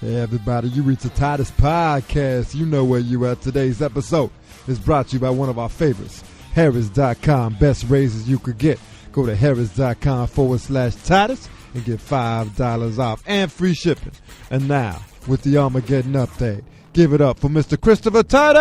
Hey everybody, you reach the Titus podcast. You know where you at. Today's episode is brought to you by one of our favorites, Harris.com. Best raises you could get. Go to Harris.com/Titus and get $5 off and free shipping. And now, with the Armageddon update, give it up for Mr. Christopher Titus!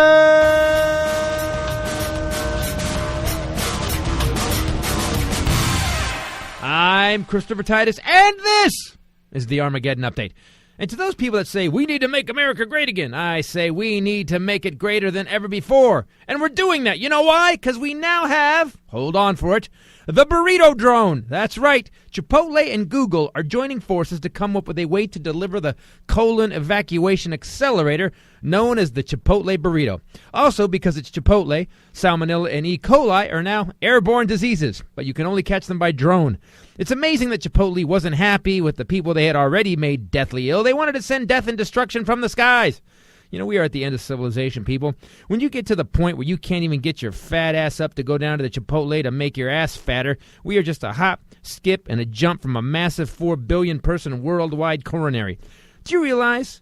I'm Christopher Titus, and this is the Armageddon update. And to those people that say, we need to make America great again, I say we need to make it greater than ever before. And we're doing that. You know why? Because we now have, hold on for it, the burrito drone. That's right. Chipotle and Google are joining forces to come up with a way to deliver the colon evacuation accelerator known as the Chipotle burrito. Also, because it's Chipotle, Salmonella and E. coli are now airborne diseases, but you can only catch them by drone. It's amazing that Chipotle wasn't happy with the people they had already made deathly ill. They wanted to send death and destruction from the skies. You know, we are at the end of civilization, people. When you get to the point where you can't even get your fat ass up to go down to the Chipotle to make your ass fatter, we are just a hop, skip, and a jump from a massive 4 billion person worldwide coronary. Do you realize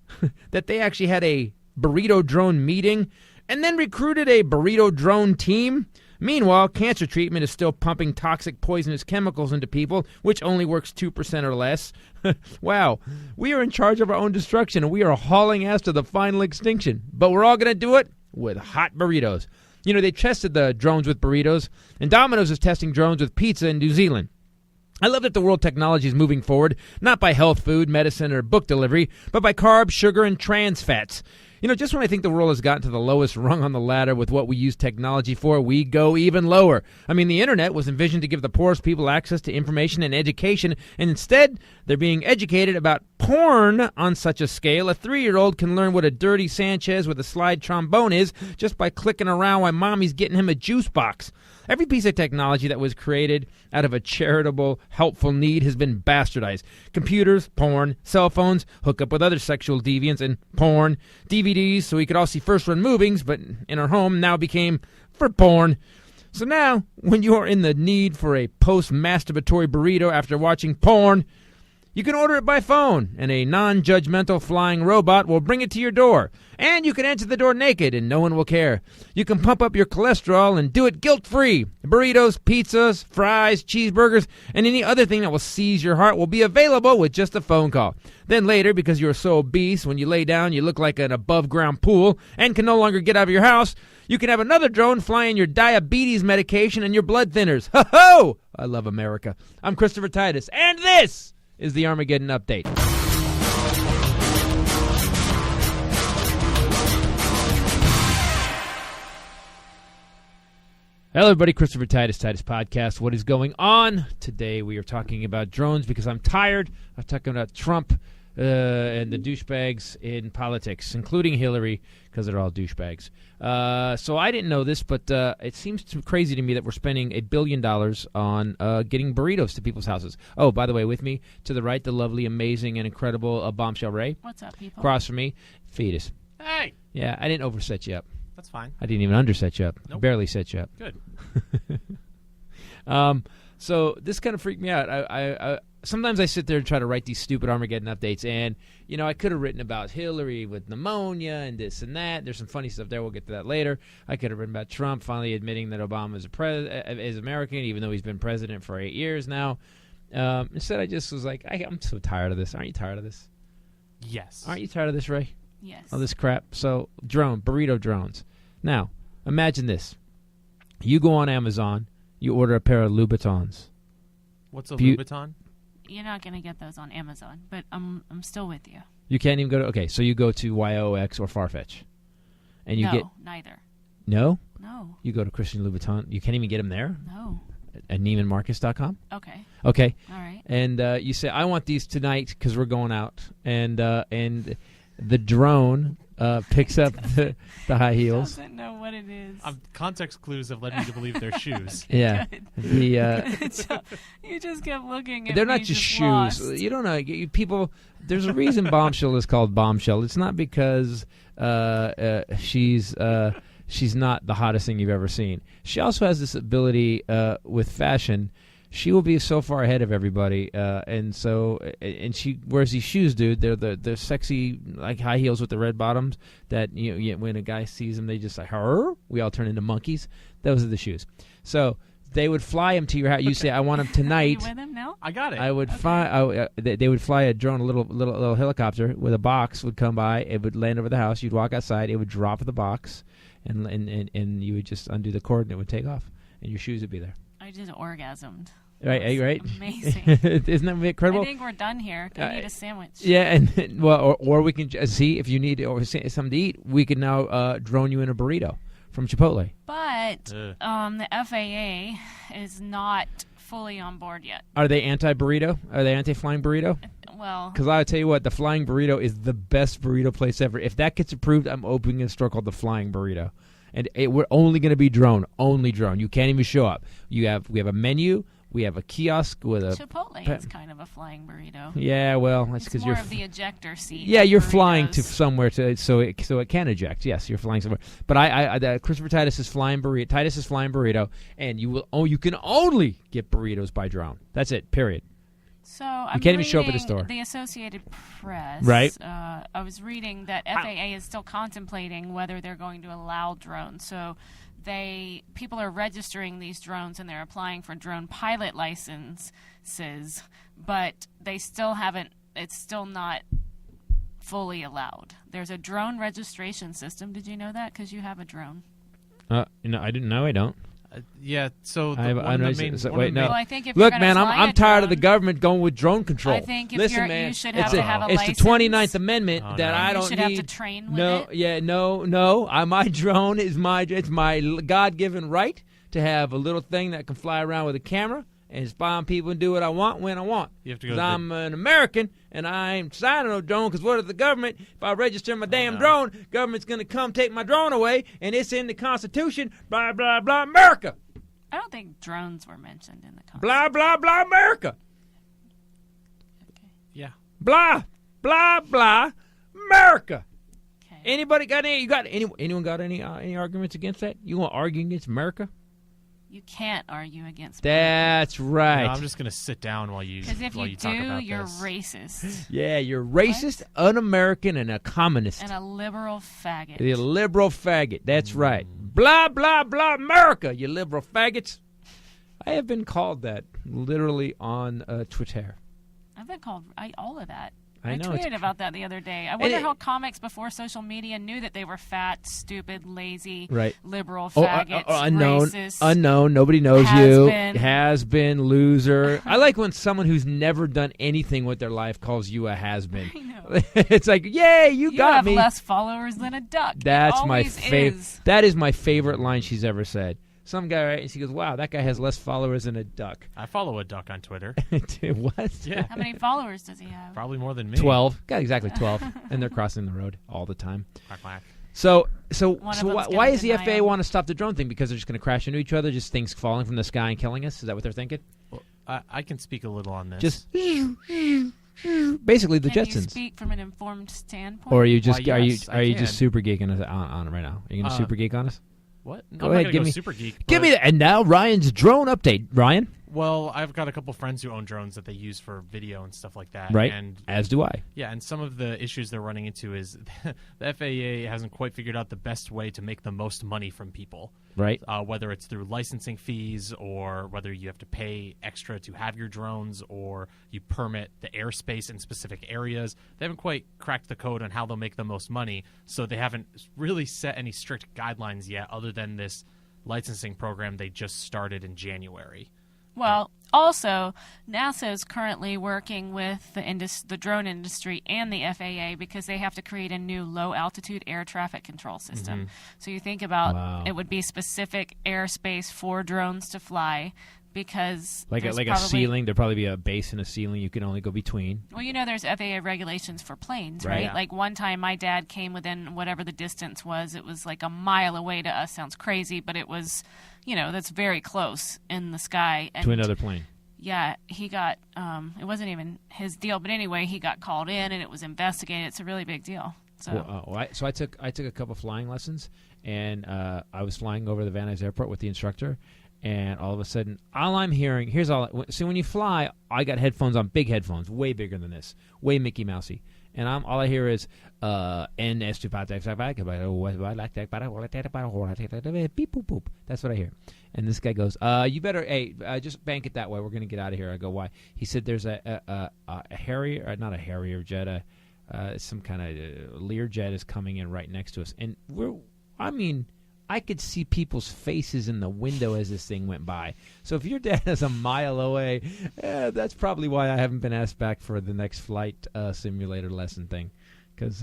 that they actually had a burrito drone meeting and then recruited a burrito drone team? Meanwhile, cancer treatment is still pumping toxic poisonous chemicals into people, which only works 2% or less. Wow, we are in charge of our own destruction, and we are hauling ass to the final extinction. But we're all going to do it with hot burritos. You know, they tested the drones with burritos, and Domino's is testing drones with pizza in New Zealand. I love that the world technology is moving forward, not by health food, medicine, or book delivery, but by carbs, sugar, and trans fats. You know, just when I think the world has gotten to the lowest rung on the ladder with what we use technology for, we go even lower. I mean, the internet was envisioned to give the poorest people access to information and education, and instead, they're being educated about porn on such a scale. A 3-year-old can learn what a dirty Sanchez with a slide trombone is just by clicking around while mommy's getting him a juice box. Every piece of technology that was created out of a charitable, helpful need has been bastardized. Computers, porn, cell phones, hook up with other sexual deviants, and porn. DVDs, so we could all see first-run movies, but in our home now became for porn. So now, when you are in the need for a post-masturbatory burrito after watching porn, you can order it by phone, and a non-judgmental flying robot will bring it to your door. And you can enter the door naked, and no one will care. You can pump up your cholesterol and do it guilt-free. Burritos, pizzas, fries, cheeseburgers, and any other thing that will seize your heart will be available with just a phone call. Then later, because you're so obese, when you lay down, you look like an above-ground pool and can no longer get out of your house, you can have another drone flying your diabetes medication and your blood thinners. Ho-ho! I love America. I'm Christopher Titus, and this is the Armageddon update. Hello, everybody. Christopher Titus, Titus Podcast. What is going on? Today we are talking about drones because I'm tired of talking about Trump and the douchebags in politics, including Hillary, because they're all douchebags. So I didn't know this, but it seems crazy to me that we're spending $1 billion on getting burritos to people's houses. Oh, by the way, with me to the right, the lovely, amazing, and incredible Bombshell Rae. What's up, people? Across from me, Fetus. Hey! Yeah, I didn't overset you up. That's fine. I didn't even underset you up. Nope. Barely set you up. Good. So this kind of freaked me out. I sometimes I sit there and try to write these stupid Armageddon updates, and you know I could have written about Hillary with pneumonia and this and that. There's some funny stuff there. We'll get to that later. I could have written about Trump finally admitting that Obama is American, even though he's been president for 8 years now. Instead, I just was like, I'm so tired of this. Aren't you tired of this? Yes. Aren't you tired of this, Ray? Yes. All this crap. So burrito drones. Now, imagine this. You go on Amazon, you order a pair of Louboutins. What's a Louboutin? You're not going to get those on Amazon, but I'm still with you. You can't even go to, okay, so you go to YOX or Farfetch. And you get, neither. no? No. You go to Christian Louboutin. You can't even get them there? No. At NeimanMarcus.com? Okay. Okay. All right. And you say, I want these tonight because we're going out. And the drone picks up the high heels. Doesn't know what it is. Context clues have led me to believe they're shoes. Yeah. You just kept looking at they're me not just shoes. lost. You don't know. People, there's a reason Bombshell is called Bombshell. It's not because she's not the hottest thing you've ever seen. She also has this ability with fashion she will be so far ahead of everybody, and she wears these shoes, dude. They're sexy, like high heels with the red bottoms. That when a guy sees them, they just like her. We all turn into monkeys. Those are the shoes. So they would fly them to your house. You say, "I want them tonight." Are you with him now? I got it. I would fly. They would fly a drone, a little helicopter with a box would come by. It would land over the house. You'd walk outside. It would drop the box, and you would just undo the cord, and it would take off, and your shoes would be there. I just orgasmed. Right. Amazing. Isn't that incredible? I think we're done here. I need a sandwich. Yeah, and or we can just see if you need something to eat. We can now drone you in a burrito from Chipotle. But the FAA is not fully on board yet. Are they anti-burrito? Are they anti-flying burrito? Well, because I'll tell you what, the Flying Burrito is the best burrito place ever. If that gets approved, I'm opening a store called the Flying Burrito. And we're only going to be drone. Only drone. You can't even show up. We have a menu. We have a kiosk with a... Chipotle is kind of a flying burrito. Yeah, well, that's because you're... more of the ejector seat. Yeah, you're burritos. Flying to somewhere so it can eject. Yes, you're flying somewhere. But Christopher Titus is Flying Burrito. Titus is Flying Burrito, and you can only get burritos by drone. That's it, period. So I'm can't even show up at the store. The Associated Press. Right. I was reading that FAA is still contemplating whether they're going to allow drones. So people are registering these drones and they're applying for drone pilot licenses, but they still haven't. It's still not fully allowed. There's a drone registration system. Did you know that? Because you have a drone. I didn't know. I don't. Yeah, so Well, I think if look, you're man, fly I'm tired of the government going with drone control. I think Listen, man, you should have to have a it's license. the 29th Amendment that I don't You should need. have to train with it. No. My drone is my God-given right to have a little thing that can fly around with a camera and spy on people and do what I want when I want. You have to go. 'Cause I'm an American and I ain't signing no drone. Because what if the government? If I register my damn drone, government's gonna come take my drone away, and it's in the Constitution. Blah blah blah, America. I don't think drones were mentioned in the Constitution. Blah blah blah, America. Okay. Yeah. Blah blah blah, America. Okay. Anybody got any? Anyone got any arguments against that? You want to argue against America? You can't argue against. That's right. No, I'm just gonna sit down while you. Because if you talk do, about you're this. racist. Yeah, you're racist, un-American, and a communist. And a liberal faggot. The liberal faggot. That's right. Blah, blah, blah, America, you liberal faggots. I have been called that literally on Twitter. I've been called all of that. I know, tweeted about that the other day. I wonder how comics before social media knew that they were fat, stupid, lazy, liberal, faggots, racist. Unknown. Nobody knows Has been, loser. I like when someone who's never done anything with their life calls you a has-been. I know. It's like, yay, you got me. You have less followers than a duck. That's my favorite. That is my favorite line she's ever said. Some guy, right? And she goes, wow, that guy has less followers than a duck. I follow a duck on Twitter. What? Yeah. How many followers does he have? Probably more than me. 12. Got exactly 12. And they're crossing the road all the time. Quack, quack. So why does the FAA him. want to stop the drone thing? Because they're just going to crash into each other, just things falling from the sky and killing us? Is that what they're thinking? Well, I can speak a little on this. Just basically the Can Jetsons. you speak from an informed standpoint? Or are you just Why, yes, are you I just can. super geeking us on it right now? Are you going to super geek on us? What? No, Go I'm ahead, not give gonna me go super geek. Give me that. And now Ryan's drone update. Ryan, Well, I've got a couple friends who own drones that they use for video and stuff like that. right? And As do I. yeah, and some of the issues they're running into is the FAA hasn't quite figured out the best way to make the most money from people. Right. Whether it's through licensing fees or whether you have to pay extra to have your drones or you permit the airspace in specific areas. They haven't quite cracked the code on how they'll make the most money, so they haven't really set any strict guidelines yet other than this licensing program they just started in January. Well, also, NASA is currently working with the drone industry and the FAA because they have to create a new low-altitude air traffic control system. So you think about it would be specific airspace for drones to fly because Like a probably, ceiling. There'd probably be a base and a ceiling you can only go between. Well, you know there's FAA regulations for planes, Right. right? Yeah. Like one time my dad came within whatever the distance was. It was like a mile away to us. Sounds crazy, but it was, that's very close in the sky. And To another plane. yeah, he got, it wasn't even his deal, but anyway, he got called in and it was investigated. It's a really big deal. So, So I took a couple flying lessons, and I was flying over the Van Nuys Airport with the instructor, And all of a sudden, all I'm hearing, so when you fly, I got headphones on, big headphones, way bigger than this, way Mickey Mousey. And all I hear is, that's what I hear. And this guy goes, you better, just bank it that way. We're going to get out of here. I go, why? He said there's a Harrier, not a Harrier jet, some kind of Lear jet is coming in right next to us. And I could see people's faces in the window as this thing went by. So if your dad is a mile away, that's probably why I haven't been asked back for the next flight simulator lesson thing. Because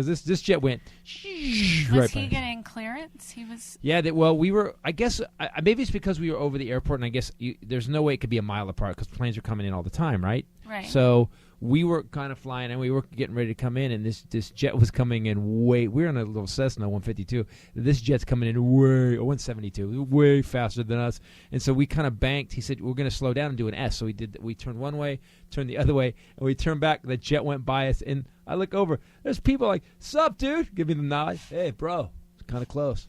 this jet went right Was by he us. getting clearance? He was. Yeah, we were. I guess maybe it's because we were over the airport, and I guess there's no way it could be a mile apart because planes are coming in all the time, right? Right. So we were kind of flying, and we were getting ready to come in, and this jet was coming in way. We're in a little Cessna 152. This jet's coming in 172, way faster than us, and so we kind of banked. He said we're going to slow down and do an S. So we did. We turned one way, turned the other way, and we turned back. The jet went by us, and I look over. There's people like, "Sup, dude?" Give me the nod. Hey, bro, it's kind of close.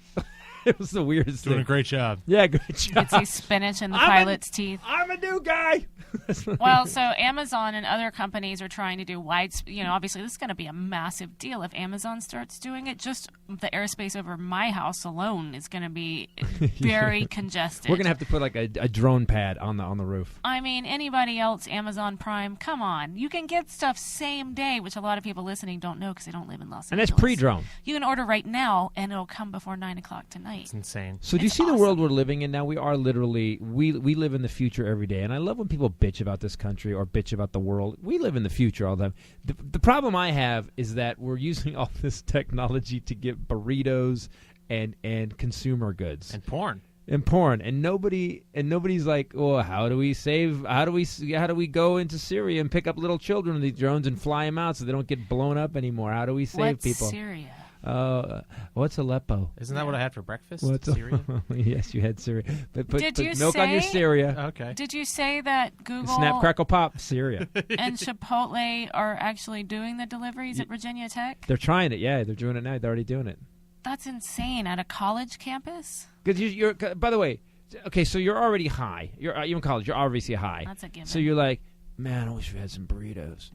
It was the weirdest thing. Doing a great job. Yeah, great You job. could see spinach in the pilot's teeth. I'm a new guy. Well, so Amazon and other companies are trying to do obviously this is going to be a massive deal if Amazon starts doing it. Just the airspace over my house alone is going to be very congested. We're gonna have to put like a drone pad on the roof. I mean, anybody else, Amazon Prime, come on. You can get stuff same day, which a lot of people listening don't know because they don't live in Los And Angeles. that's pre-drone. You can order right now, and it'll come before 9 o'clock tonight. It's insane. So do you It's see the awesome. world we're living in now? We are literally we live in the future every day, and I love when people bitch about this country or bitch about the world. We live in the future all the time. The problem I have is that we're using all this technology to get burritos and consumer goods And porn. and nobody's like, oh, how do we go into Syria and pick up little children with these drones and fly them out so they don't get blown up anymore? How do we save What's people? Syria? What's Aleppo? Isn't that what I had for breakfast? What's Syria? Yes, you had Syria. But put Did you milk on your say- Syria. Okay. Did you say that Google Snap, crackle, pop, Syria. and Chipotle are actually doing the deliveries at Virginia Tech? They're trying it. Yeah, they're doing it now. They're already doing it. That's insane. At a college campus? Because you're. By the way, okay, so you're already high. You're in college. You're obviously high. That's a given. So you're like, man, I wish we had some burritos.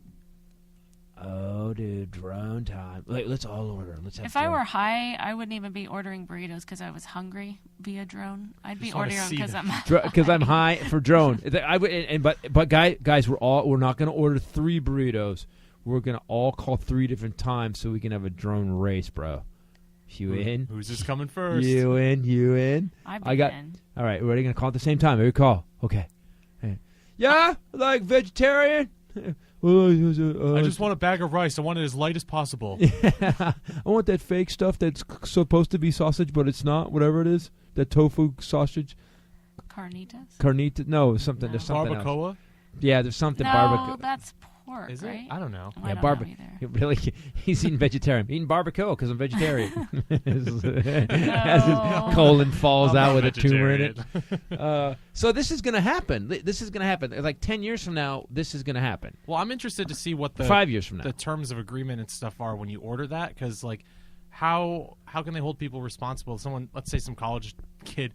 Oh, dude, drone time. Let's all order. Let's have. If I were high, I wouldn't even be ordering burritos because I was hungry via drone. I'd be Just wanna ordering them see because them. I'm because I'm high for drone. I would, but guys, we're not going to order 3 burritos. We're going to all call 3 different times so we can have a drone race, bro. You in? Who's this coming first? You in? I'd I be got. in. All right, we're going to call at the same time. Every call. Okay. Yeah, like vegetarian. I just want a bag of rice. I want it as light as possible. I want that fake stuff that's supposed to be sausage, but it's not. Whatever it is, that tofu sausage, Carnitas? carnita. No, something. No. There's something else. Barbacoa? Yeah, there's something No, barbecue. that's pork, Is right? it? I don't know. Oh, I Yeah, don't barbecue. know either. Really, he's eating vegetarian. Eating barbacoa because I'm vegetarian. As his No. colon falls I'm out not with a tumor in it. vegetarian. So this is going to happen. This is going to happen. Like 10 years from now, this is going to happen. Well, I'm interested to see what the 5 years from now. the terms of agreement and stuff are when you order that, because like how can they hold people responsible? Someone, let's say some college kid,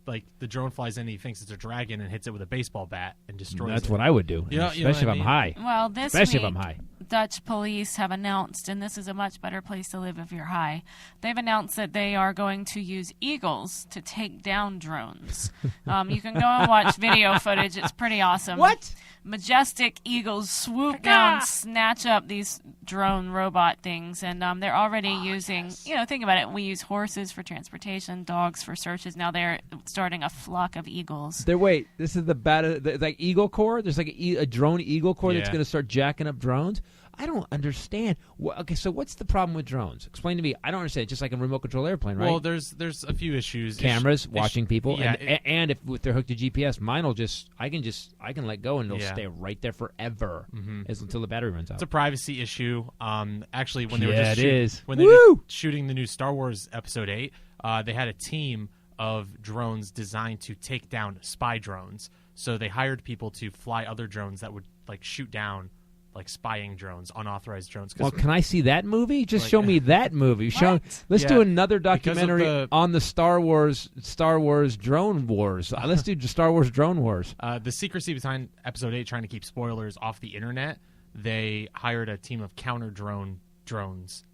like the drone flies in, he thinks it's a dragon and hits it with a baseball bat and destroys That's it. what I would do, You know especially what if I I'm mean? high. Well, this Especially if week, I'm high. Dutch police have announced, and this is a much better place to live if you're high, they've announced that they are going to use eagles to take down drones. You can go and watch video footage. It's pretty awesome. What? Majestic eagles swoop down, snatch up these drone robot things, and they're already using, think about it. We use horses for transportation, dogs for searches. Now they're starting a flock of eagles. Wait, this is like Eagle Corps? There's like a drone Eagle Corps that's Yeah. going to start jacking up drones? I don't understand. Okay, so what's the problem with drones? Explain to me. I don't understand. It's just like a remote control airplane, right? Well, there's a few issues. Cameras watching people, yeah, and if they're hooked to GPS, mine will I can let go and it'll Yeah. stay right there forever Mhm. until the battery runs out. It's a privacy issue. Actually, when they were Yeah, just it is. when they Woo! were shooting the new Star Wars Episode 8, they had a team of drones designed to take down spy drones. So they hired people to fly other drones that would like shoot down like spying drones, unauthorized drones. Well, can I see that movie? Just Like- show me that movie. Let's Yeah, do another because of documentary the- on the Star Wars drone wars. Let's do Star Wars drone wars. The secrecy behind Episode 8, trying to keep spoilers off the internet, they hired a team of counter drones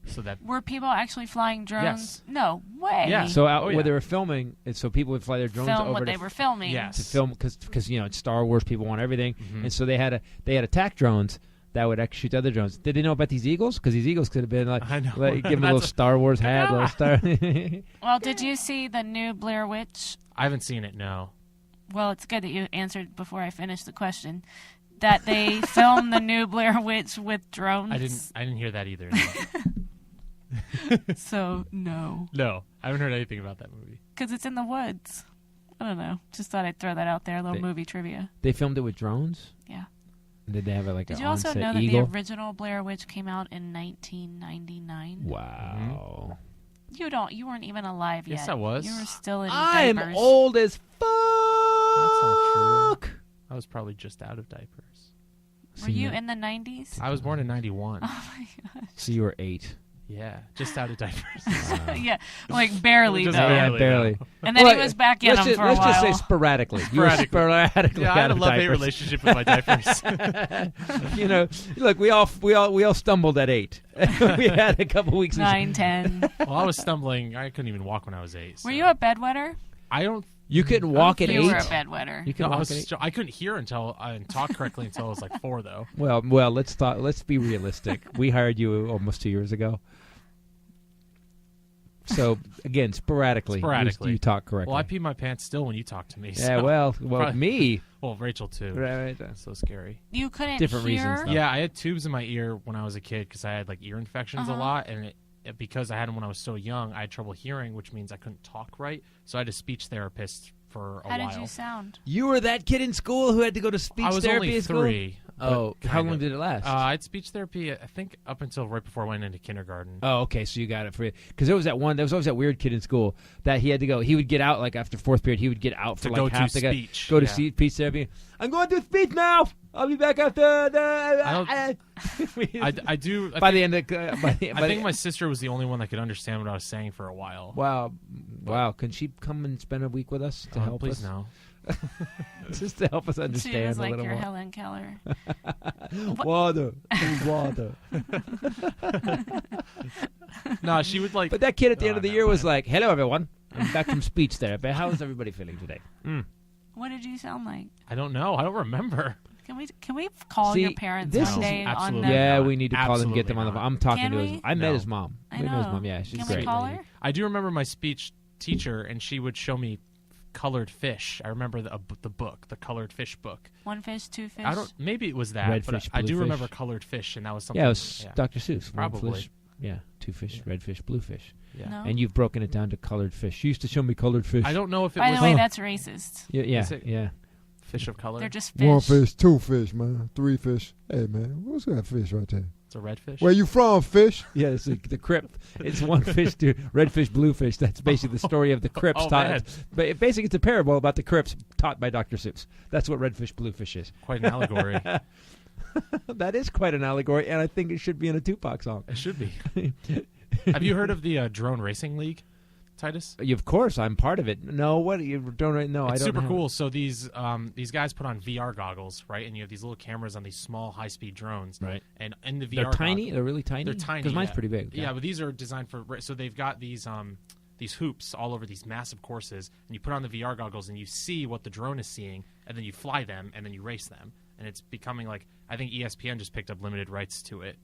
so that Were people actually flying drones? Yes. No way. Yeah. So Oh, yeah. where they were filming, so people would fly their drones Film over what to they were filming. Yes. to film because it's Star Wars. People want everything, Mhm. and so they had attack drones that would actually shoot other drones. Did they know about these eagles? Because these eagles could have been like, I know. give them a little Star Wars hat, little star. Well, did you see the new Blair Witch? I haven't seen it. No. Well, it's good that you answered before I finished the question. That they filmed the new Blair Witch with drones. I didn't hear that either. No. So no, No, I haven't heard anything about that movie. because it's in the woods. I don't know. Just thought I'd throw that out there. A little They- movie trivia. They filmed it with drones. Yeah. Did they have like Did an you also on-set know that eagle? the original Blair Witch came out in 1999? Wow. You weren't even alive yet. Yes, I was. You were still in I'm diapers. old as fuck. That's not true. I was probably just out of diapers. Were you in the 90s? I was born in 91. Oh my god. So you were 8. Yeah, just out of diapers. Yeah, like barely Just though. barely. barely. And then Well, he was back in them for a let's while. just say sporadically. You were sporadically Yeah, I had out a of love-hate diapers. relationship with my diapers. Look, we all stumbled at 8. We had a couple weeks. 9, 10. Well, I was stumbling. I couldn't even walk when I was 8. So. Were you a bedwetter? I don't. You couldn't walk at You 8. were a bedwetter. You No, couldn't I, walk was at 8. I couldn't hear until and talk correctly until I was like 4, though. Well, let's talk. Let's be realistic. We hired you almost 2 years ago. So again, sporadically, you talk correctly. Well, I pee my pants still when you talk to me. Yeah, so- well, Probably- me. Well, Rachel too. Right. That's so scary. You couldn't Different hear? reasons, though. Yeah, I had tubes in my ear when I was a kid because I had like ear infections a Uh-huh. lot, and because I had them when I was so young, I had trouble hearing, which means I couldn't talk right. So I had a speech therapist for a How while. did you sound? You were that kid in school who had to go to speech I was therapy only at school? 3. Oh, but how kinda. long did it last? I had speech therapy, I think, up until right before I went into kindergarten. Oh, okay, so you got it for because there was always that weird kid in school that he had to go. He would get out like after 4th period. He would get out for To like go to half the speech, go to yeah. speech therapy. I'm going to speech now. I'll be back after the. I do. By the end of I think my sister was the only one that could understand what I was saying for a while. Wow. Can she come and spend a week with us to help please us? no. Just to help us She understand was a like little your more. Helen Keller. Water. No, she would like. But that kid at the end of the no, year was man. like, "Hello, everyone. I'm back from speech therapy. How is everybody feeling today?" What did you sound like? I don't know. I don't remember. Can we call See, your parents this one is day on absolutely the Yeah, not. we need to call and get them on the Absolutely phone. I'm talking Can to we? his. I met No. his mom. I We met his know. mom. Yeah, she's Can great. we call lady. her? I do remember my speech teacher, and she would show me colored fish. I remember the book, the colored fish book. One fish, two fish. I don't. Maybe it was that, Red but fish, I do blue remember fish. colored fish, and that was something. Yeah, it was Dr. Seuss. One Probably. fish, yeah, 2 fish, red fish, blue fish. Yeah. No. And you've broken it down to colored fish. She used to show me colored fish. I don't know if it By was the way, Oh. that's racist. Yeah, Is it- yeah. fish of color. They're just fish. 1 fish, 2 fish, man. 3 fish. Hey, man, what's that fish right there? It's a red fish. Where you from, fish? Yeah, it's the crypt. It's one fish to red fish, blue fish. That's basically the story of the crypts Oh, taught. man. But basically, it's a parable about the crypts taught by Dr. Seuss. That's what red fish, blue fish is. Quite an allegory. That is quite an allegory, and I think it should be in a Tupac song. It should be. Have you heard of the Drone Racing League, Titus? Of course, I'm part of it. No, what you don't know? I It's don't. super have cool. So these guys put on VR goggles, right? And you have these little cameras on these small, high-speed drones. Right. And in the VR, They're tiny. They're really tiny. They're tiny. Because mine's yeah. pretty big. Yeah, but these are designed for. So they've got these hoops all over these massive courses, and you put on the VR goggles, and you see what the drone is seeing, and then you fly them, and then you race them, and it's becoming like I think ESPN just picked up limited rights to it.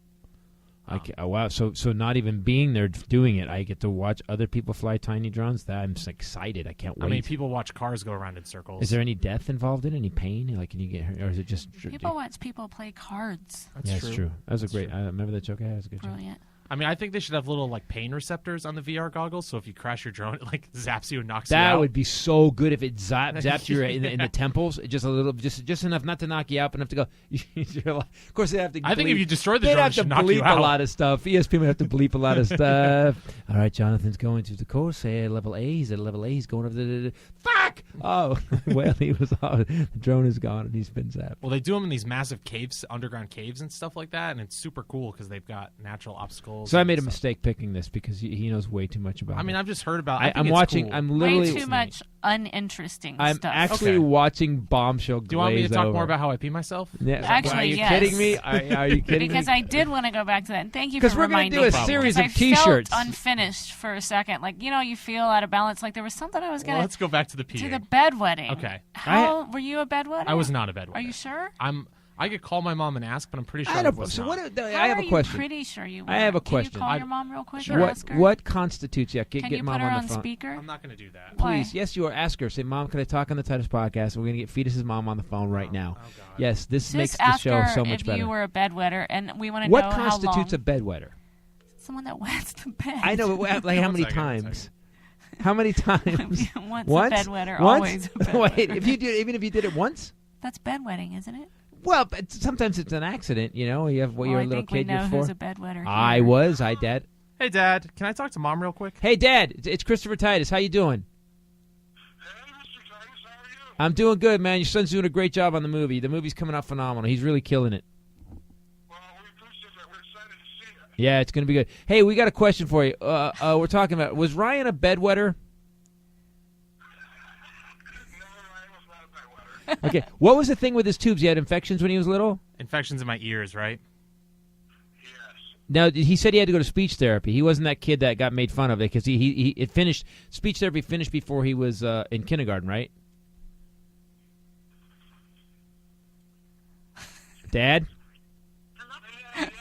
Oh, wow. So not even being there doing it, I get to watch other people fly tiny drones. That I'm just excited. I can't wait. I mean, people watch cars go around in circles. Is there any death involved in it? Any pain? Like, can you get hurt? Or is it just... People watch people play cards. That's Yeah, it's true. That was a great... I remember that joke I had. It was a good joke. Brilliant. I mean, I think they should have little like pain receptors on the VR goggles, so if you crash your drone, it like zaps you and knocks you out. That would be so good if it zapped you in the temples, just a little, just enough not to knock you out, but enough to go. Of course, they have to. I think if you destroy the they'd drone, have it to should knock you bleep out. a lot of stuff. ESPN would have to bleep a lot of stuff. All right, Jonathan's going to the course. Say level A. He's at level A. He's going over the fuck. Oh, well, he was. The drone is gone and he's been zapped. Well, they do them in these massive caves, underground caves and stuff like that, and it's super cool because they've got natural obstacles. So I made a mistake picking this because he knows way too much about it. I mean, I've just heard about. I'm watching. Cool. I'm literally. Way too much uninteresting I'm stuff. actually watching Bombshell. Do you want me to talk over. more about how I pee myself? Yeah. Actually, are you yes. kidding me? Are you kidding Because me? I did want to go back to that. And thank you for Because we're going reminding to do me. a series Because of T-shirts. I felt unfinished for a second. Like, you feel out of balance. Like there was something I was going Well, to let's go back to the peeing. to the bedwetting. Okay. How were you a bedwetter? I was not a bedwetter. Are you sure? I could call my mom and ask, but I'm pretty sure I I don't- was so not. what? I How have are a question. You pretty sure you were? I have a Can question. you call I- your mom real quick Sure. and What ask her? what constitutes? Yeah, Can get you mom put her on on the phone. speaker? I'm not going to do that. Why? Please, yes, you are. Ask her. Say, Mom, can I talk on the Titus podcast? We're going to get Fetus's mom on the phone right now. Oh, God. Yes, this makes Just the ask show her so much if better. you were a bedwetter, and we want to What know how long. constitutes a bedwetter? Someone that wets the bed. I know, but like how One many second, one times? How many times? Once Once? a bedwetter, Once? always a bedwetter. Wait, even if you did it once? That's bedwetting, isn't it? Well, but sometimes it's an accident. You know, you have Well, you're a I little think we kid. know You're who's 4. a bedwetter. I here. was. Hi, Dad. Hey, Dad, can I talk to Mom real quick? Hey, Dad. It's Christopher Titus. How you doing? Hey, Mr. Titus, how are you? I'm doing good, man. Your son's doing a great job on the movie. The movie's coming out phenomenal. He's really killing it. Well, we appreciate that. We're excited to see it. Yeah, it's going to be good. Hey, we got a question for you. We're talking about, was Ryan a bedwetter? No, Ryan was not a bedwetter. Okay. What was the thing with his tubes? He had infections when he was little? Infections in my ears, right? Yes. Now, he said he had to go to speech therapy. He wasn't that kid that got made fun of because it finished, speech therapy finished before he was in kindergarten, right? Dad?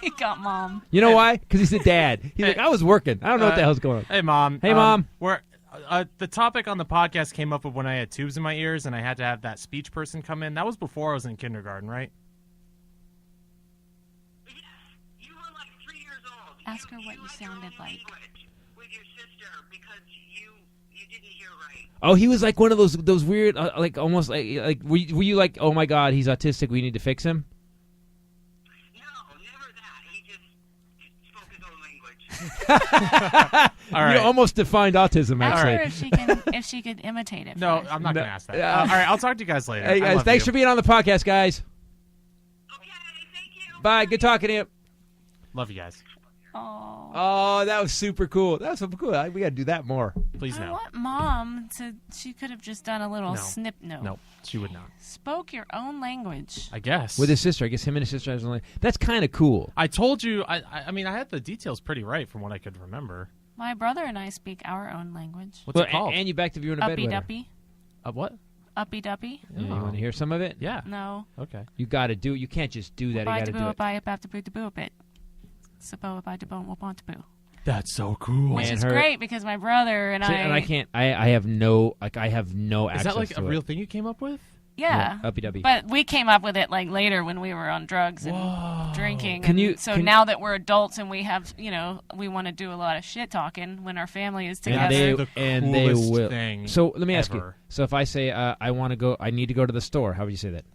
He got mom. You know why? Because he's a dad. He's like, I was working. I don't know what the hell's going on. Hey, Mom. Hey, Mom. The topic on the podcast came up when I had tubes in my ears and I had to have that speech person come in. That was before I was in kindergarten, right? Yes, you were like 3 years old. Ask her what you had sounded your own like. language with your sister because you didn't hear right. Oh, he was like one of those weird, like almost like were you like, oh my God, he's autistic. We need to fix him. No, never that. He just spoke his own language. All right. You almost defined autism, Ask actually. her if she could imitate it. No, first. I'm not going to ask that. Yeah. All right, I'll talk to you guys later. Hey I guys, love thanks you. for being on the podcast, guys. Okay, thank you. Bye. Good talking to you. Love you guys. Oh. Oh, that was super cool. That was super cool. We got to do that more. Please I no. want mom to. She could have just done a little No. snip note. No, she would not. Spoke your own language. I guess. With his sister. I guess him and his sister. That's kind of cool. I told you, I mean, I had the details pretty right from what I could remember. My brother and I speak our own language. What's Well, it called? and you back to viewing a Uppy bedwetter. duppy. What? Uppy duppy. Yeah, you want to hear some of it? Yeah. No. Okay. You got to do it. You can't just do that. You Bye got to to boo do it it. bye it bap to boo to boo a bit. Sabo bye to bone want to boo. That's so cool. Which And is her- great because my brother and See, I. and I can't. I have no. Like I have no Is access that like to a it. real thing you came up with? Yeah. Uppy-duppy. But we came up with it like later when we were on drugs and drinking. Can and you- So can- now that we're adults and we have, we want to do a lot of shit talking when our family is And together. they coolest will. thing So let me ask you. ever. So if I say I want to go, I need to go to the store. How would you say that?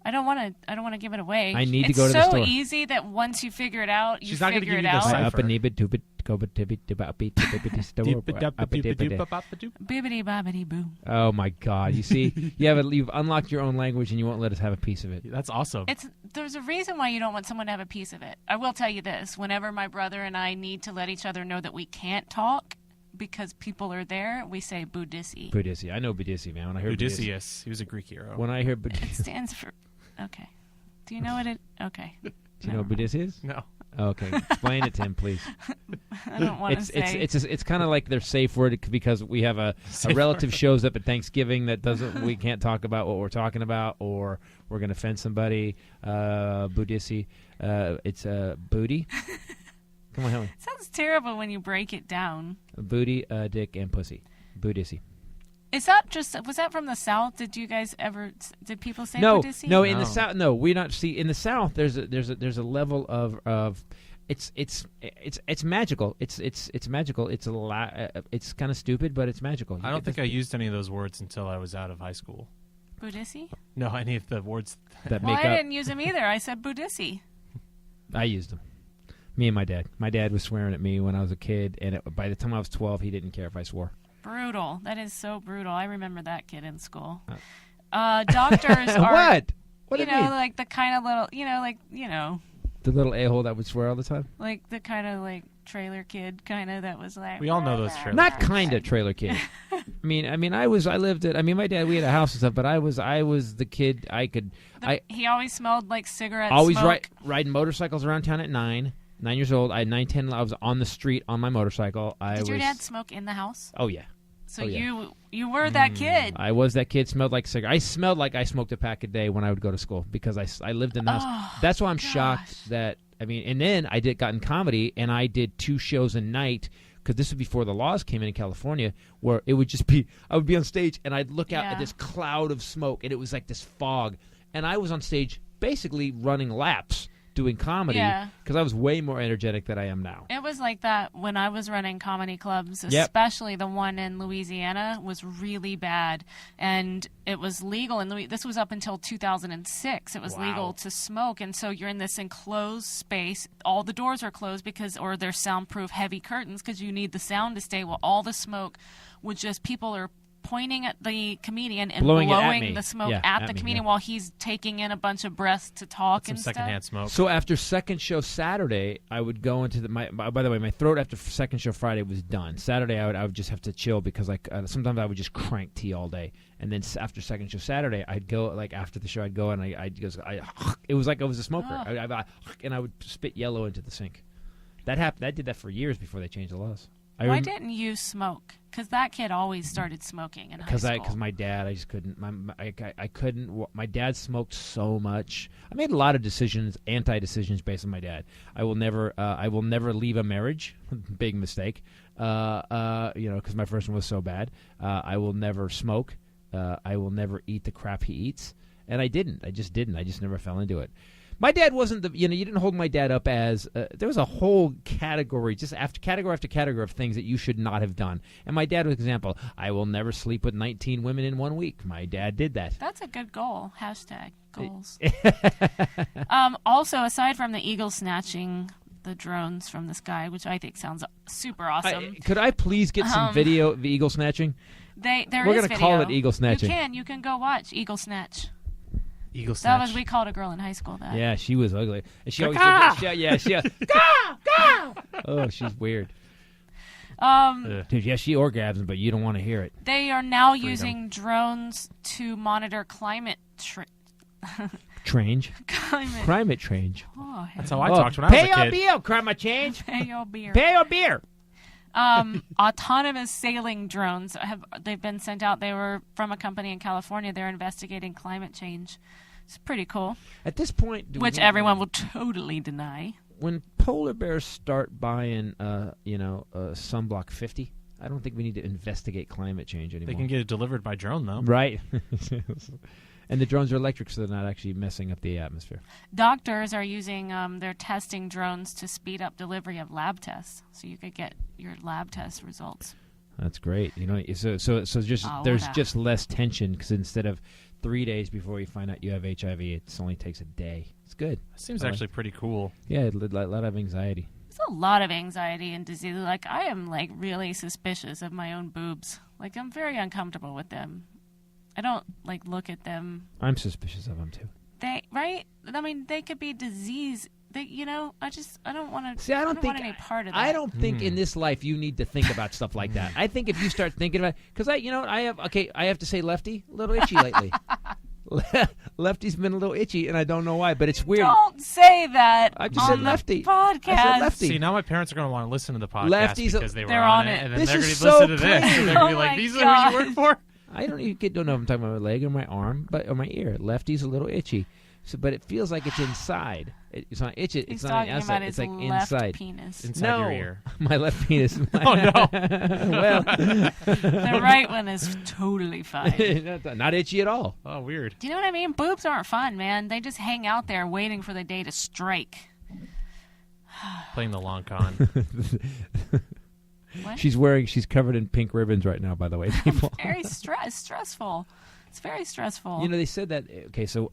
I don't want to give it away. I need to It's go to the store. so easy that once you figure it out, you She's not gonna figure give it you the out. cipher. Up and nib it, doop it, go but tib it, dib up it, dib it, store, up it, dib it. Bibbity bobbity boo. Oh my God! You see, you've unlocked your own language, and you won't let us have a piece of it. That's awesome. There's a reason why you don't want someone to have a piece of it. I will tell you this: whenever my brother and I need to let each other know that we can't talk because people are there, we say Budissi. Budissi, I know Budissi, man. When I hear Budissi, Odysseus. He was a Greek hero. when I hear It Budissi, stands for. Okay. Do you know what it? Okay. do you know what Budissi is? No. Okay, explain it to him, please. I don't want to say. It's kind of like their safe word because we have a relative shows up at Thanksgiving that we can't talk about what we're talking about, or we're going to offend somebody. Budissi, it's booty. Come on, Helen. It sounds terrible when you break it down. Booty, dick, and pussy. Budissi. Was that from the South? Did people say No, Budissi? no. In the No. South, no. We not see in the South. There's a level of it's magical. It's magical. It's it's kind of stupid, but it's magical. I don't think I used any of those words until I was out of high school. Budissi? No, any of the words that Well, make I up. didn't use them either. I said Budissi. I used them. Me and my dad. My dad was swearing at me when I was a kid, and by the time I was 12, he didn't care if I swore. Brutal. That is so brutal. I remember that kid in school. Doctors are What? What you do you know, mean? like the kind of little, The little a-hole that would swear all the time? like the kind of like trailer kid kind of that was like. We all know those trailers. Not kind of trailer kid. I mean, I lived it. I mean, my dad, we had a house and stuff, but I was the kid. He always smelled like cigarette always smoke. riding motorcycles around town at 9 years old. I had 9, 10. I was on the street on my motorcycle. Did your dad smoke in the house? Oh yeah. So Oh, yeah. you were that kid. I was that kid. Smelled like cigarette. I smelled like I smoked a pack a day when I would go to school because I lived in the house. Oh, That's why I'm gosh. shocked that. I mean, and then I got in comedy, and I did 2 shows a night because this was before the laws came in California, where it would just be I would be on stage and I'd look out at this cloud of smoke, and it was like this fog, and I was on stage basically running laps doing comedy because I was way more energetic than I am now. It was like that when I was running comedy clubs, Yep. especially the one in Louisiana was really bad, and it was legal. And this was up until 2006. It was legal to smoke, and so you're in this enclosed space. All the doors are closed or they're soundproof, heavy curtains because you need the sound to stay. Well, all the smoke would just people are pointing at the comedian and Blowing it at blowing me. the smoke Yeah, at at the me, comedian yeah. while he's taking in a bunch of breaths to talk some and stuff. secondhand smoke. So after second show Saturday, I would go into by the way, my throat after second show Friday was done. Saturday, I would just have to chill because sometimes I would just crank tea all day. And then after second show Saturday, I'd go after the show, I'd go and it was like I was a smoker, and I would spit yellow into the sink. That happened. I did that for years before they changed the laws. Why didn't you smoke? Because that kid always started smoking in high school. Because my dad, I just couldn't. I couldn't. My dad smoked so much. I made a lot of anti-decisions based on my dad. I will never leave a marriage. Big mistake. Because my first one was so bad. I will never smoke. I will never eat the crap he eats. And I didn't. I just didn't. I just never fell into it. My dad wasn't you didn't hold my dad up as, there was a whole category, just category after category of things that you should not have done. And my dad was an example. I will never sleep with 19 women in 1 week. My dad did that. That's a good goal. #goals. Also, aside from the eagle snatching the drones from the sky, which I think sounds super awesome. Could I please get some video of eagle snatching? We're We're going to call it eagle snatching. You can go watch Eagle Snatch. Eagle snatch. We called a girl in high school that. Yeah, she was ugly. And she always oh, she's weird. Dude, yeah, she orgasms, but you don't want to hear it. They are now using drones to monitor climate Change. Climate change. Oh, That's how I talked when I was a Pay your kid. bill, climate change. pay your beer. Pay your beer. Autonomous sailing drones they've been sent out. They were from a company in California. They're investigating climate change. It's pretty cool. At this point, Which everyone will totally deny. When polar bears start buying, sunblock 50, I don't think we need to investigate climate change anymore. They can get it delivered by drone, though. Right. And the drones are electric, so they're not actually messing up the atmosphere. Doctors are using, they're testing drones to speed up delivery of lab tests, so you could get your lab test results. That's great. So there's just less tension because instead of 3 days before you find out you have HIV, it only takes a day. It's good. That seems actually pretty cool. Yeah, a lot of anxiety. There's a lot of anxiety and disease. Like, I am, really suspicious of my own boobs. I'm very uncomfortable with them. I don't, look at them. I'm suspicious of them, too. Right? I mean, they could be disease. I don't want to. See, I don't think want any part of that. I don't think in this life you need to think about stuff like that. I think if you start thinking about, because I have to say, Lefty, a little itchy lately. Lefty's been a little itchy, and I don't know why, but it's weird. Don't say that. I just on said Lefty. The podcast. I said Lefty. See, now my parents are going to want to listen to the podcast Lefty's because they were they're on on it, it. and then This they're is going to so listen to this, and they're going to Oh be like, my "These are who you work for." I don't even know if I'm talking about my leg or my arm, or my ear. Lefty's a little itchy, but it feels like it's inside. It's not itchy. He's It's not on talking the outside. about It's his like left inside. penis. Inside your ear. My left penis. Oh, no. Well, The right one is totally fine. not itchy at all. Oh, weird. Do you know what I mean? Boobs aren't fun, man. They just hang out there waiting for the day to strike. Playing the long con. What? She's covered in pink ribbons right now, by the way, people. Very stressful. It's very stressful. You know, they said that. Okay, so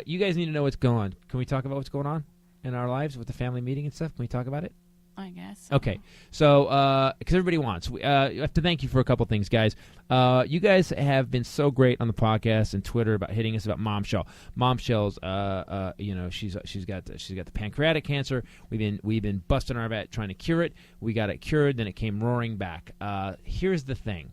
you guys need to know what's going on. Can we talk about what's going on in our lives with the family meeting and stuff? Can we talk about it? I guess. Okay, so because everybody wants, I have to thank you for a couple things, guys. You guys have been so great on the podcast and Twitter about hitting us about Bombshell. Bombshell's, she's got the pancreatic cancer. We've been busting our butt trying to cure it. We got it cured, then it came roaring back. Here's the thing.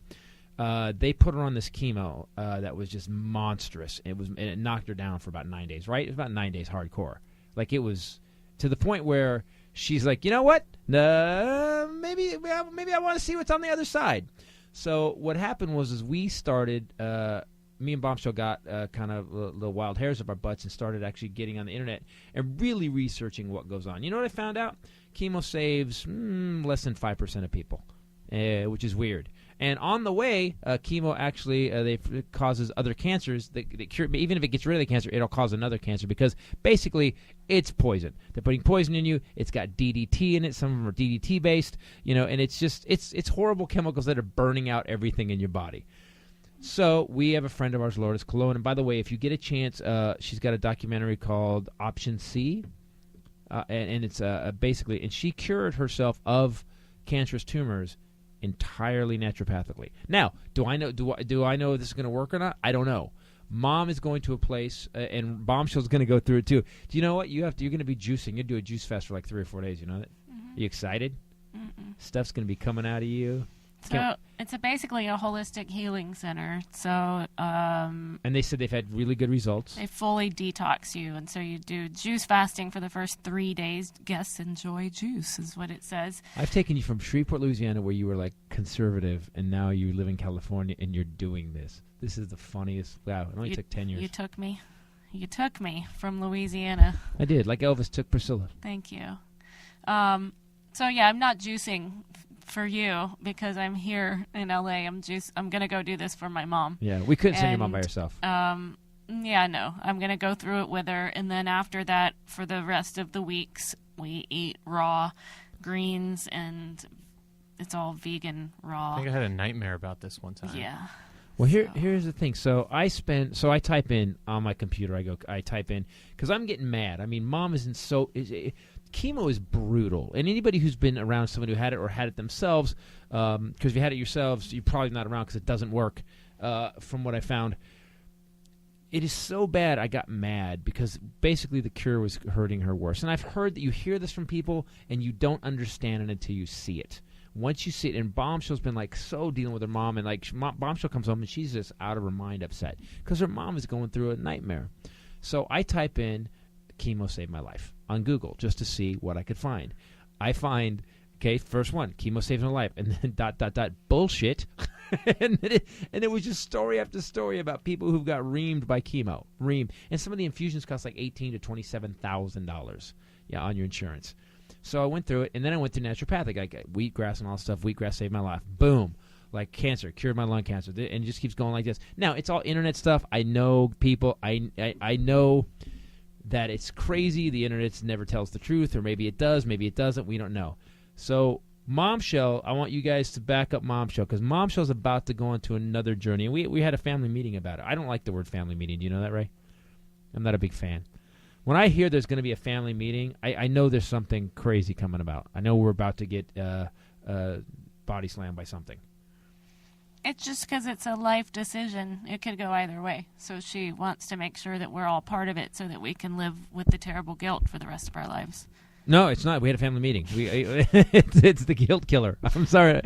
They put her on this chemo that was just monstrous. And it knocked her down for about 9 days, right? It was about 9 days hardcore. Like, it was to the point where she's like, you know what? Maybe I want to see what's on the other side. So what happened was we started, me and Bombshell got kind of little wild hairs up our butts and started actually getting on the internet and really researching what goes on. You know what I found out? Chemo saves less than 5% of people, which is weird. And on the way, chemo actually it causes other cancers. Even if it gets rid of the cancer, it'll cause another cancer because basically it's poison. They're putting poison in you. It's got DDT in it. Some of them are DDT based, and it's just it's horrible chemicals that are burning out everything in your body. So we have a friend of ours, Lourdes Colon, and by the way, if you get a chance, she's got a documentary called Option C, and it's basically, and she cured herself of cancerous tumors entirely naturopathically. Now, do I know this is going to work or not? I don't know. Mom is going to a place, and Bombshell's going to go through it too. Do you know what? You're going to be juicing. You're going to do a juice fest for like 3 or 4 days. You know that? Mm-hmm. Are you excited? Mm-mm. Stuff's going to be coming out of you. So it's basically a holistic healing center. So and they said they've had really good results. They fully detox you, and so you do juice fasting for the first 3 days. Guests enjoy juice, is what it says. I've taken you from Shreveport, Louisiana, where you were like conservative, and now you live in California, and you're doing this. This is the funniest. Wow, it only took 10 years. You took me from Louisiana. I did, like Elvis took Priscilla. Thank you. So yeah, I'm not juicing for you because I'm here in LA. I'm going to go do this for my mom. Yeah, we couldn't send your mom by herself. Yeah, no. I'm going to go through it with her, and then after that, for the rest of the weeks, we eat raw greens, and it's all vegan raw. I think I had a nightmare about this one time. Yeah. Well, here's the thing. So I type in on my computer. I type in because I'm getting mad. I mean, Mom isn't so. Chemo is brutal, and anybody who's been around someone who had it or had it themselves, because if you had it yourselves, you're probably not around because it doesn't work. From what I found, it is so bad. I got mad because basically the cure was hurting her worse. And I've heard that you hear this from people, and you don't understand it until you see it. Once you see it, and Bombshell's been like so dealing with her mom, and like Bombshell comes home and she's just out of her mind, upset because her mom is going through a nightmare. So I type in chemo saved my life on Google just to see what I could find. I find, first one, chemo saved my life, and then ... bullshit. and it was just story after story about people who got reamed by chemo. And some of the infusions cost like $18,000 to $27,000 on your insurance. So I went through it, and then I went through naturopathic. I got wheatgrass and all that stuff. Wheatgrass saved my life. Boom. Like cancer, cured my lung cancer. And it just keeps going like this. Now, it's all internet stuff. I know people. I know that it's crazy. The internet never tells the truth, or maybe it does, maybe it doesn't. We don't know. So Bombshell, I want you guys to back up Bombshell because Bombshell's about to go into another journey. And we had a family meeting about it. I don't like the word family meeting. Do you know that, Ray? I'm not a big fan. When I hear there's going to be a family meeting, I know there's something crazy coming about. I know we're about to get body slammed by something. It's just because it's a life decision. It could go either way. So she wants to make sure that we're all part of it so that we can live with the terrible guilt for the rest of our lives. No, it's not. We had a family meeting. It's the guilt killer. I'm sorry.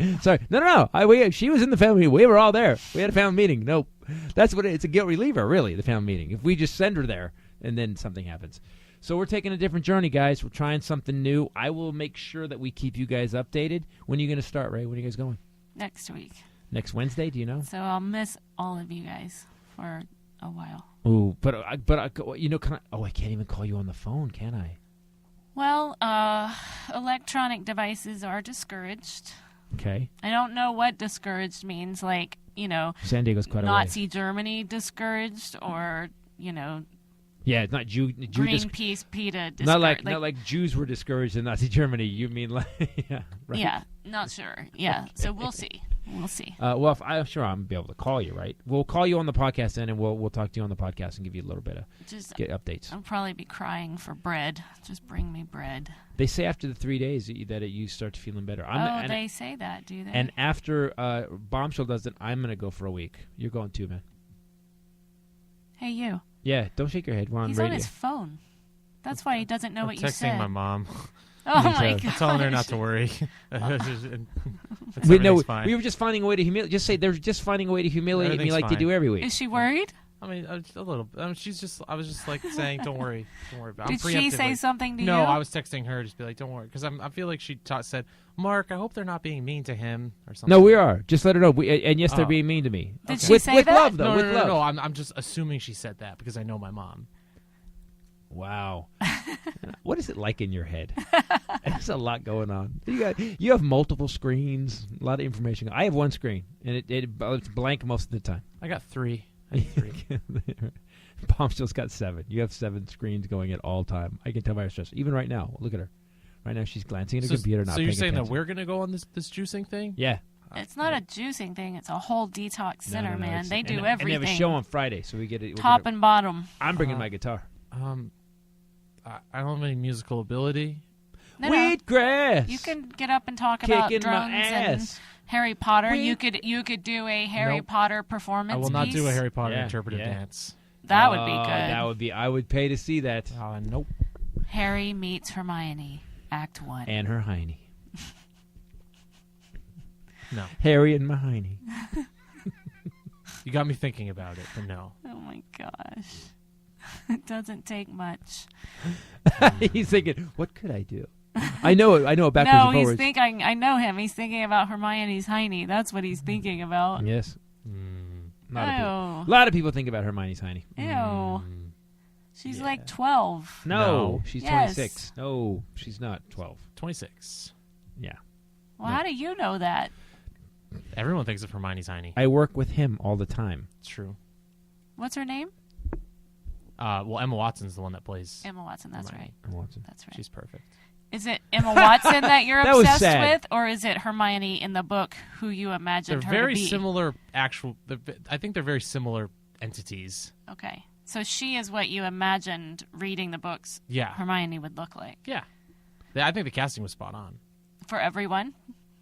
No. She was in the family. We were all there. We had a family meeting. Nope. That's what it's a guilt reliever, really, the family meeting. If we just send her there and then something happens. So we're taking a different journey, guys. We're trying something new. I will make sure that we keep you guys updated. When are you going to start, Ray? When are you guys going? Next week. Next Wednesday, do you know? So I'll miss all of you guys for a while. Ooh, but I can't even call you on the phone, can I? Well, electronic devices are discouraged. Okay. I don't know what discouraged means, like, San Diego's quite Nazi a way. Germany discouraged, or, Yeah, it's not Jew. Greenpeace, PETA. Not like Jews were discouraged in Nazi Germany. You mean like yeah, right? Yeah, not sure. Yeah, so we'll see. We'll see. Well, I'm sure I'm gonna be able to call you, right? We'll call you on the podcast then, and we'll talk to you on the podcast and give you a little bit of get updates. I'll probably be crying for bread. Just bring me bread. They say after the 3 days that you start feeling better. They say that, do they? And after Bombshell does it, I'm gonna go for a week. You're going too, man. Hey, you. Yeah, don't shake your head. We're on He's radio. on his phone. That's why he doesn't know what you said. I'm texting my mom. Oh my god! Telling her not to worry. We were just finding a way to humiliate. Just say they're just finding a way to humiliate me like they do every week. Is she worried? I mean, a little. I was just like saying, "Don't worry, don't worry about." Did she say something to you? No, I was texting her, just be like, "Don't worry," because I feel like she said, "Mark, I hope they're not being mean to him or something." No, we are. Just let her know. And yes, they're being mean to me. Did she say with that? love, though. No. I'm just assuming she said that because I know my mom. Wow. What is it like in your head? There's a lot going on. You have multiple screens, a lot of information. I have one screen, and it's blank most of the time. I got 3. Bombshell's got 7. You have 7 screens going at all time. I can tell by her stress. Even right now. Look at her. Right now she's glancing at her computer, not paying attention. So you're saying that we're going to go on this juicing thing? Yeah. It's not a juicing thing. It's a whole detox center, man. They do everything. And they have a show on Friday, so we get it. Top and bottom. I'm bringing my guitar. I don't have any musical ability. No. Wheatgrass. You can get up and talk about Kicking drones my and ass. Harry Potter. You could do a Harry Potter performance. I will not piece. do a Harry Potter interpretive dance. That would be good. I would pay to see that. Nope. Harry meets Hermione, Act 1. And her hiney. No. Harry and my hiney. You got me thinking about it, but no. Oh my gosh. It doesn't take much. He's thinking, what could I do? I know it backwards and No, forwards. he's thinking. I know him. He's thinking about Hermione's hiney. That's what he's thinking about. Yes. Ew. A lot of people think about Hermione's hiney. Ew. She's like 12. No, she's Yes. 26. No, she's not 12. 26. Yeah. Well, how do you know that? Everyone thinks of Hermione's hiney. I work with him all the time. It's true. What's her name? Well, Emma Watson's the one that plays Emma Watson. That's Hermione. right. Emma Watson. That's right. She's perfect. Is it Emma Watson that you're That was obsessed sad. with, or is it Hermione in the book who you imagined They're her very to be? similar. I think they're very similar entities. Okay, so she is what you imagined reading the books. Yeah. Hermione would look like Yeah. I think the casting was spot on. for everyone.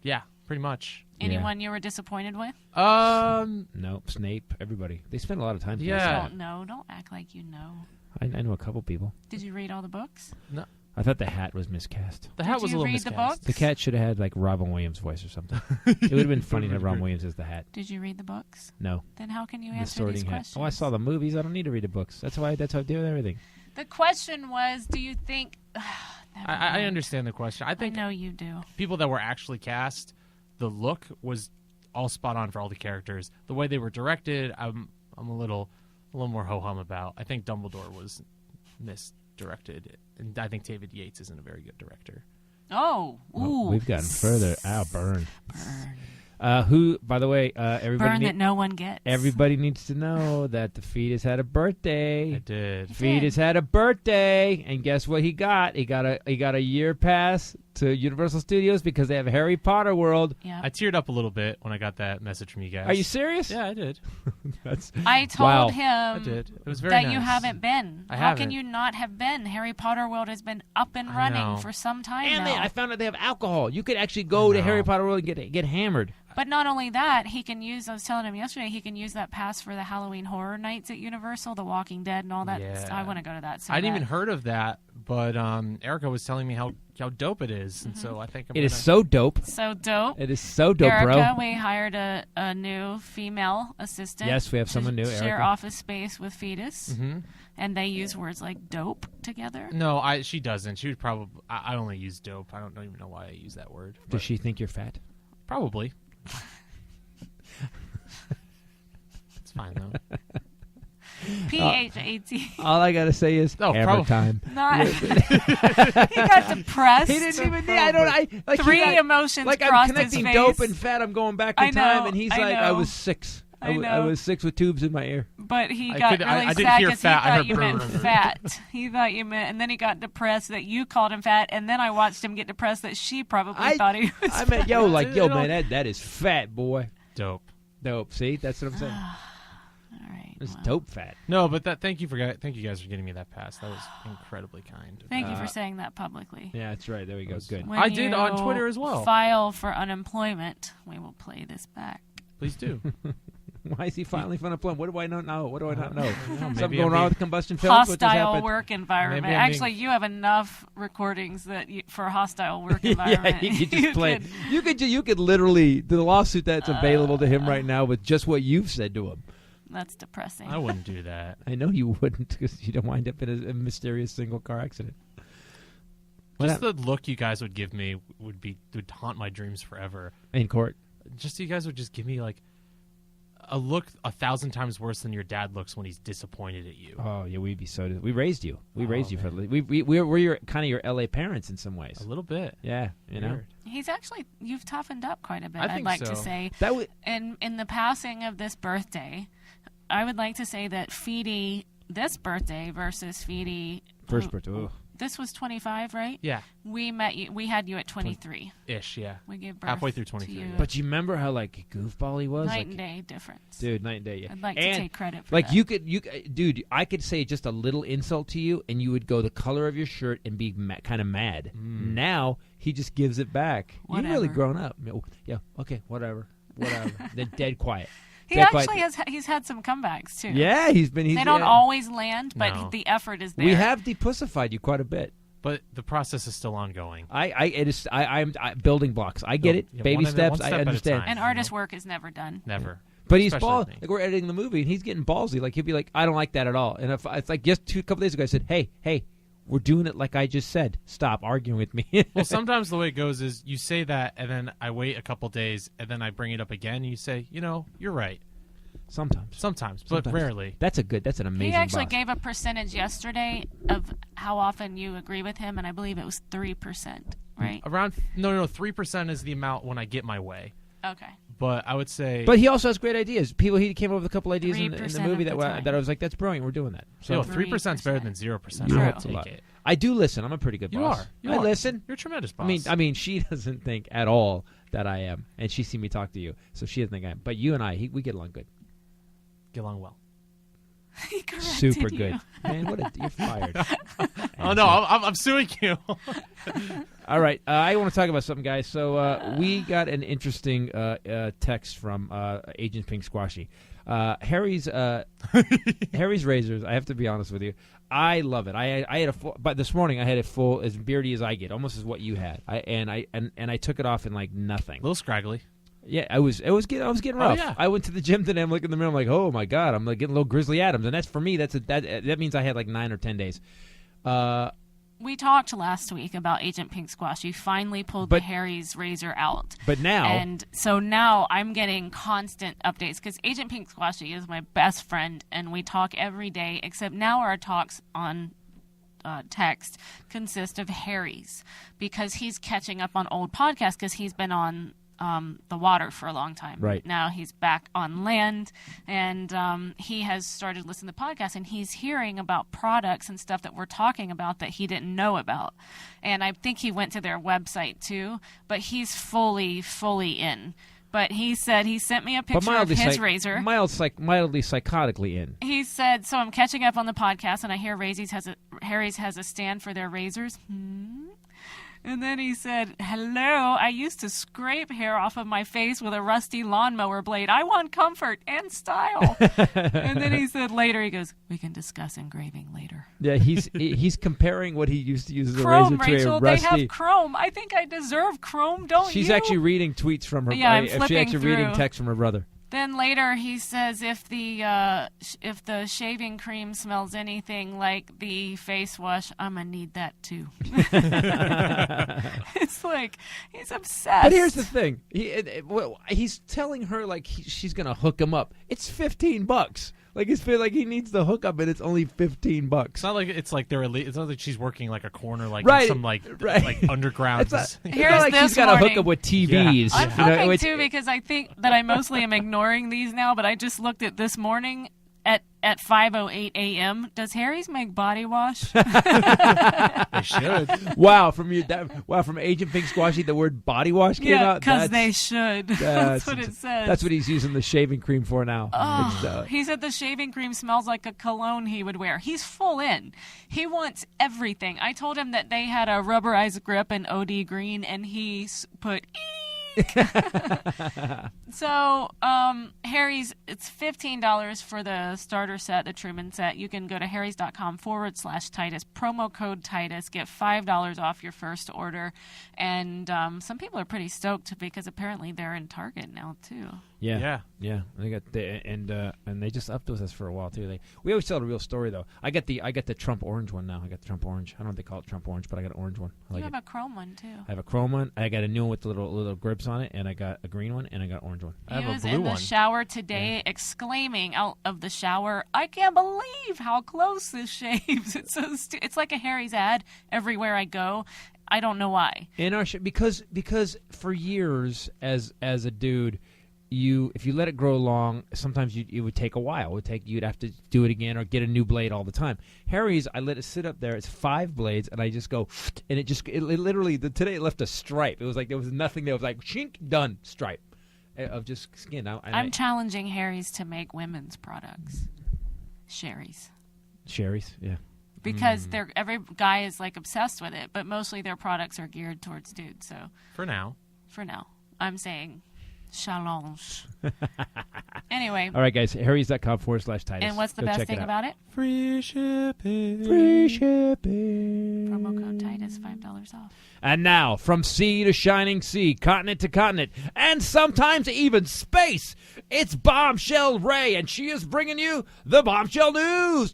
Yeah, pretty much. Anyone you were disappointed with? No, Snape, everybody. They spend a lot of time together. Yeah. Don't know. Don't act like you know. I know a couple people. Did you read all the books? No, I thought the hat was miscast. the hat Did was you a little read miscast. the books? The cat should have had like Robin Williams' voice or something. It would have been funny to have Robin Williams as the hat. Did you read the books? No. Then how can you The answer sorting these hat. questions? Oh, I saw the movies. I don't need to read the books. That's why I do everything. The question was, do you think... Never I mind. understand the question. I think I know you do. people that were actually cast, the look was all spot on for all the characters. The way they were directed, I'm a little more ho-hum about. I think Dumbledore was misdirected, and I think David Yates isn't a very good director. Oh, ooh. We've gotten further. Ow, burn. Who, by the way, Burn that no one gets. everybody needs to know that the fetus had a birthday. I did. Fetus had a birthday, and guess what he got? He got a year pass to Universal Studios because they have Harry Potter World. Yeah. I teared up a little bit when I got that message from you guys. Are you serious? Yeah, I did. I told Wow. him I did. It was very that nice. you haven't been. I How can haven't. you not have been? Harry Potter World has been up and I running know. for some time And now. I found out they have alcohol. You could actually go to know. Harry Potter World and get hammered. But not only that, he can use, I was telling him yesterday, he can use that pass for the Halloween Horror Nights at Universal, The Walking Dead and all that. Yeah. I want to go to that so I hadn't bad. even heard of that, but Erica was telling me how dope it is, and Mm-hmm. so I think It is so dope. So dope. It is so dope, Erica, bro. we hired a new female assistant. Yes, we have to someone new, share Erica. office space with Fetus. Mm-hmm. And they use words like dope together. No, she doesn't. She would probably. I only use dope. I don't even know why I use that word. Does but she think you're fat? Probably. It's fine though. PHAT. All I gotta say is Oh, hammer probably. time. Not. He got depressed. He didn't even. I like Three he got, emotions like I'm crossed connecting his face. dope and fat. I'm going back in I know, time, and he's I like, I know. was 6. I I know. was 6 with tubes in my ear. But he I got could- I really didn't sad hear because he fat. I thought heard you meant brr. fat. He thought you meant, and then he got depressed that you called him fat, and then I watched him get depressed that she probably thought he was I meant, yo, like, yo, You know- man, that is fat, boy. Dope. Dope. See, that's what I'm saying. All right. It's well, dope fat. No, but thank you guys for getting me that pass. That was incredibly kind. Thank you for saying that publicly. Yeah, that's right. There we go. Good. When I did on you Twitter as well. File for unemployment. We will play this back. Please do. Why is he finally fun unemployment? What do I not know? What do I not know? Something maybe going I'm on being- with Combustion Films? What just Hostile happened? work environment. Maybe I'm being- Actually, you have enough recordings for a hostile work Yeah, environment. you could just play. could- You could literally the lawsuit that's available to him right now with just what you've said to him. That's depressing. I wouldn't do that. I know you wouldn't because you don't wind up in a mysterious single car accident. Just the look you guys would give me would haunt my dreams forever. In court. Just you guys would just give me like a look 1,000 times worse than your dad looks when he's disappointed at you. Oh yeah, we'd be so. We raised you. We raised you for. man. We're your kind of your LA parents in some ways. A little bit. Yeah, you know. Weird. You've toughened up quite a bit. I I'd think like so. to say. That would. In the passing of this birthday, I would like to say that Feedy this birthday versus Feedy First birthday. Ugh. This was 25, right? Yeah. We met you. We had you at 23. Ish, yeah. We gave birth Halfway through to 23, you. yeah. But you remember how like goofball he was? Night like, and day difference. dude, night and day. Yeah. I'd like And, to take credit for like that. dude, I could say just a little insult to you, and you would go the color of your shirt and be kind of mad. Now he just gives it back. You've really Whatever. grown up. Yeah, okay, whatever. Then dead quiet. He Dead quiet. actually he's had some comebacks too. Yeah, he's been. They don't yeah. always land, but No. the effort is there. We have depussified you quite a bit. But the process is still ongoing. I'm building blocks. I get it. Yeah, Baby one steps. step I at a understand. time. And artist work is never done. Never. But he's Especially ball. with me. Like we're editing the movie, and he's getting ballsy. Like he'll be like, "I don't like that at all." And if it's like just a couple days ago, I said, "Hey, we're doing it like I just said. Stop arguing with me." Well, sometimes the way it goes is you say that, and then I wait a couple days, and then I bring it up again, and you say, you're right. Sometimes, But rarely. That's an amazing. He actually boss. gave a percentage yesterday of how often you agree with him, and I believe it was 3%, right? Around 3% is the amount when I get my way. Okay. But I would say, But he also has great ideas. He came up with a couple ideas in the 3% movie of the time. that I was like, "That's brilliant. We're doing that." So 3% is better than 0%. True. I'll That's a take lot. it. I do listen. I'm a pretty good You boss. are. You I are. listen. You're a tremendous boss. I mean, she doesn't think at all that I am, and she's seen me talk to you, so she doesn't think I am. But you and we get along good. get along well. He corrected Super you. good. Man, you're fired. Oh no, I'm suing you. All right, I want to talk about something, guys. So we got an interesting text from Agent Pink Squashy. Harry's razors. I have to be honest with you. I love it. I had a full, but this morning I had it full, as beardy as I get, almost as what you had. I took it off in like nothing. A little scraggly. Yeah, I was getting rough. yeah. I went to the gym today. I'm looking in the mirror. I'm like, oh my god, I'm like getting a little Grizzly Adams, and that's for me. That means I had like 9 or 10 days. We talked last week about Agent Pink Squash. You finally pulled the Harry's razor out. But now... And so now I'm getting constant updates because Agent Pink Squashy is my best friend, and we talk every day, except now our talks on text consist of Harry's because he's catching up on old podcasts because he's been on the water for a long time. Right. Now he's back on land, and he has started listening to podcasts, and he's hearing about products and stuff that we're talking about that he didn't know about. And I think he went to their website too, but he's fully in. But he said he sent me a picture of his razor. Mildly psychotically in. He said, so I'm catching up on the podcast, and I hear Harry's has a stand for their razors. And then he said, hello, I used to scrape hair off of my face with a rusty lawnmower blade. I want comfort and style. And then he said later, he goes, we can discuss engraving later. Yeah, he's comparing what he used to use as a Chrome, razor to Rachel, a rusty... they have chrome. I think I deserve chrome, don't you? She's actually reading tweets from her... Yeah, I'm she's flipping actually reading through. texts from her brother. Then later he says if the shaving cream smells anything like the face wash, I'm gonna need that too. It's like he's obsessed. But here's the thing: he's telling her like she's gonna hook him up. It's $15. Like it's feel like he needs the hookup, and it's only $15. It's not like it's like they're it's not like she's working like a corner like Right, in some like underground. It's not Here's like this she's got a morning. hookup with TVs. I'm you know, hoping it's- too because I think that I mostly am ignoring these now, but I just looked at this morning at 5:08 a.m. Does Harry's make body wash? They should. Wow, from Agent Pink Squashy, the word body wash came Yeah, out. because they should. That's what it says. That's what he's using the shaving cream for now. Oh, he said the shaving cream smells like a cologne he would wear. He's full in. He wants everything. I told him that they had a rubberized grip in OD green, and he put So, Harry's, it's $15 for the starter set, the Truman set. You can go to harrys.com/Titus, promo code Titus, get $5 off your first order. And some people are pretty stoked because apparently they're in Target now, too. Yeah. They got and they just upped with us for a while too. We always tell the real story though. I get the Trump orange one now. I got the Trump orange. I don't know if they call it Trump orange, but I got an orange one. I like You have it. a chrome one, too. I have a chrome one. I got a new one with the little grips on it, and I got a green one, and I got an orange one. I have He a was blue in the one. shower today exclaiming out of the shower, I can't believe how close this shaves. It's so it's like a Harry's ad everywhere I go. I don't know why. In our because for years as a dude, if you let it grow long, sometimes it would take a while. You'd have to do it again or get a new blade all the time. Harry's, I let it sit up there. It's 5 blades, and I just go, and it literally today it left a stripe. It was like there was nothing there. It was like chink, done, stripe of just skin. I'm challenging Harry's to make women's products. Sherry's. Yeah. Because every guy is like obsessed with it, but mostly their products are geared towards dudes. So For now. I'm saying challenge. Anyway. All right, guys. Harrys.com/Titus. And what's the Go best check it thing out. about it? Free shipping. Free shipping. Promo code Titus, $5 off. And now, from sea to shining sea, continent to continent, and sometimes even space, it's Bombshell Rae, and she is bringing you the Bombshell News.